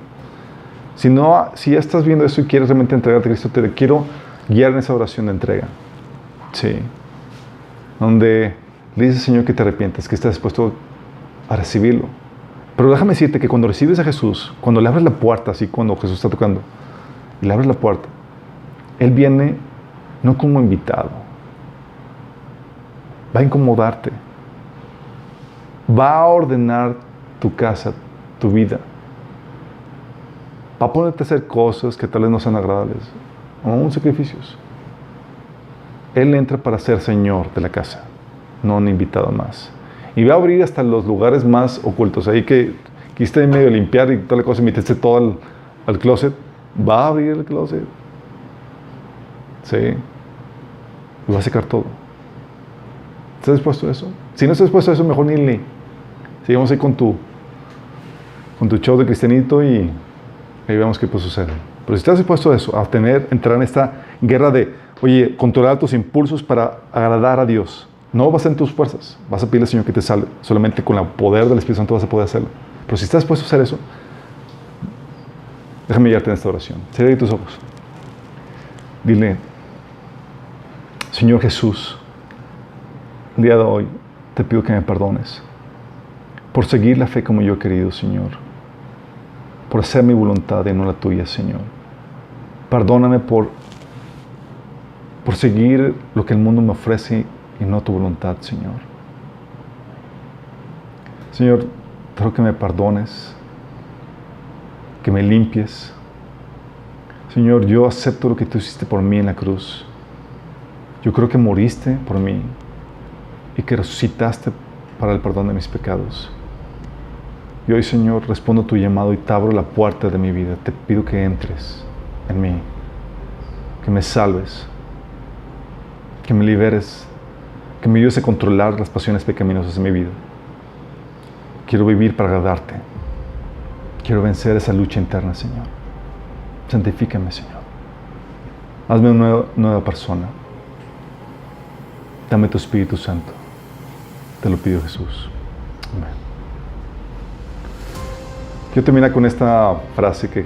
Speaker 3: Si ya estás viendo eso y quieres realmente entregarte a Cristo, te quiero guiar en esa oración de entrega. Sí. Donde le dices al Señor que te arrepientes, que estás dispuesto a recibirlo. Pero déjame decirte que cuando recibes a Jesús, cuando le abres la puerta, así cuando Jesús está tocando, y le abres la puerta, Él viene no como invitado, va a incomodarte, va a ordenar tu casa, tu vida, va a ponerte a hacer cosas que tal vez no sean agradables, aún sacrificios. Él entra para ser Señor de la casa, no un invitado más. Y va a abrir hasta los lugares más ocultos. Ahí que quisiste medio limpiar y toda la cosa y metiste todo al closet. Va a abrir el closet. Sí. Y va a secar todo. ¿Estás dispuesto a eso? Si no estás dispuesto a eso, mejor ni le. Sigamos ahí con tu show de cristianito y ahí vemos qué pues sucede. Pero si estás dispuesto a eso, a entrar en esta guerra de, oye, controlar tus impulsos para agradar a Dios. No vas en tus fuerzas. Vas a pedirle al Señor que te salve. Solamente con el poder del Espíritu Santo vas a poder hacerlo. Pero si estás dispuesto a hacer eso, déjame guiarte en esta oración. Cierra tus ojos. Dile: Señor Jesús, el día de hoy te pido que me perdones por seguir la fe como yo he querido, Señor. Por hacer mi voluntad y no la tuya, Señor. Perdóname por seguir lo que el mundo me ofrece y no tu voluntad, Señor. Señor, te ruego que me perdones, que me limpies. Señor, yo acepto lo que tú hiciste por mí en la cruz. Yo creo que moriste por mí y que resucitaste para el perdón de mis pecados. Y hoy, Señor, respondo a tu llamado y te abro la puerta de mi vida. Te pido que entres en mí, que me salves, que me liberes, que me ayudes a controlar las pasiones pecaminosas de mi vida. Quiero vivir para agradarte. Quiero vencer esa lucha interna, Señor. Santifícame, Señor. Hazme una nueva persona. Dame tu Espíritu Santo. Te lo pido, Jesús. Amén. Quiero terminar con esta frase que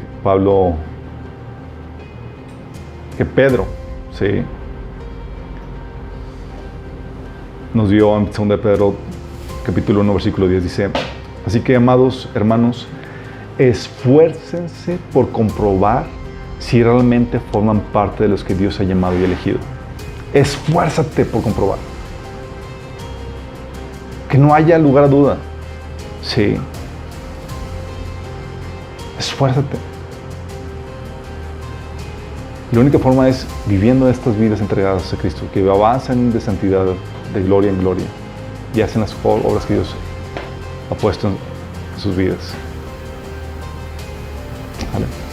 Speaker 3: Pedro Sí. Nos dio en 2 de Pedro, capítulo 1, versículo 10, dice: así que, amados hermanos, esfuércense por comprobar si realmente forman parte de los que Dios ha llamado y elegido. Esfuérzate por comprobar. Que no haya lugar a duda. Sí. Esfuérzate. La única forma es viviendo estas vidas entregadas a Cristo, que avanzan de santidad, de gloria en gloria, y hacen las obras que Dios ha puesto en sus vidas. Amén.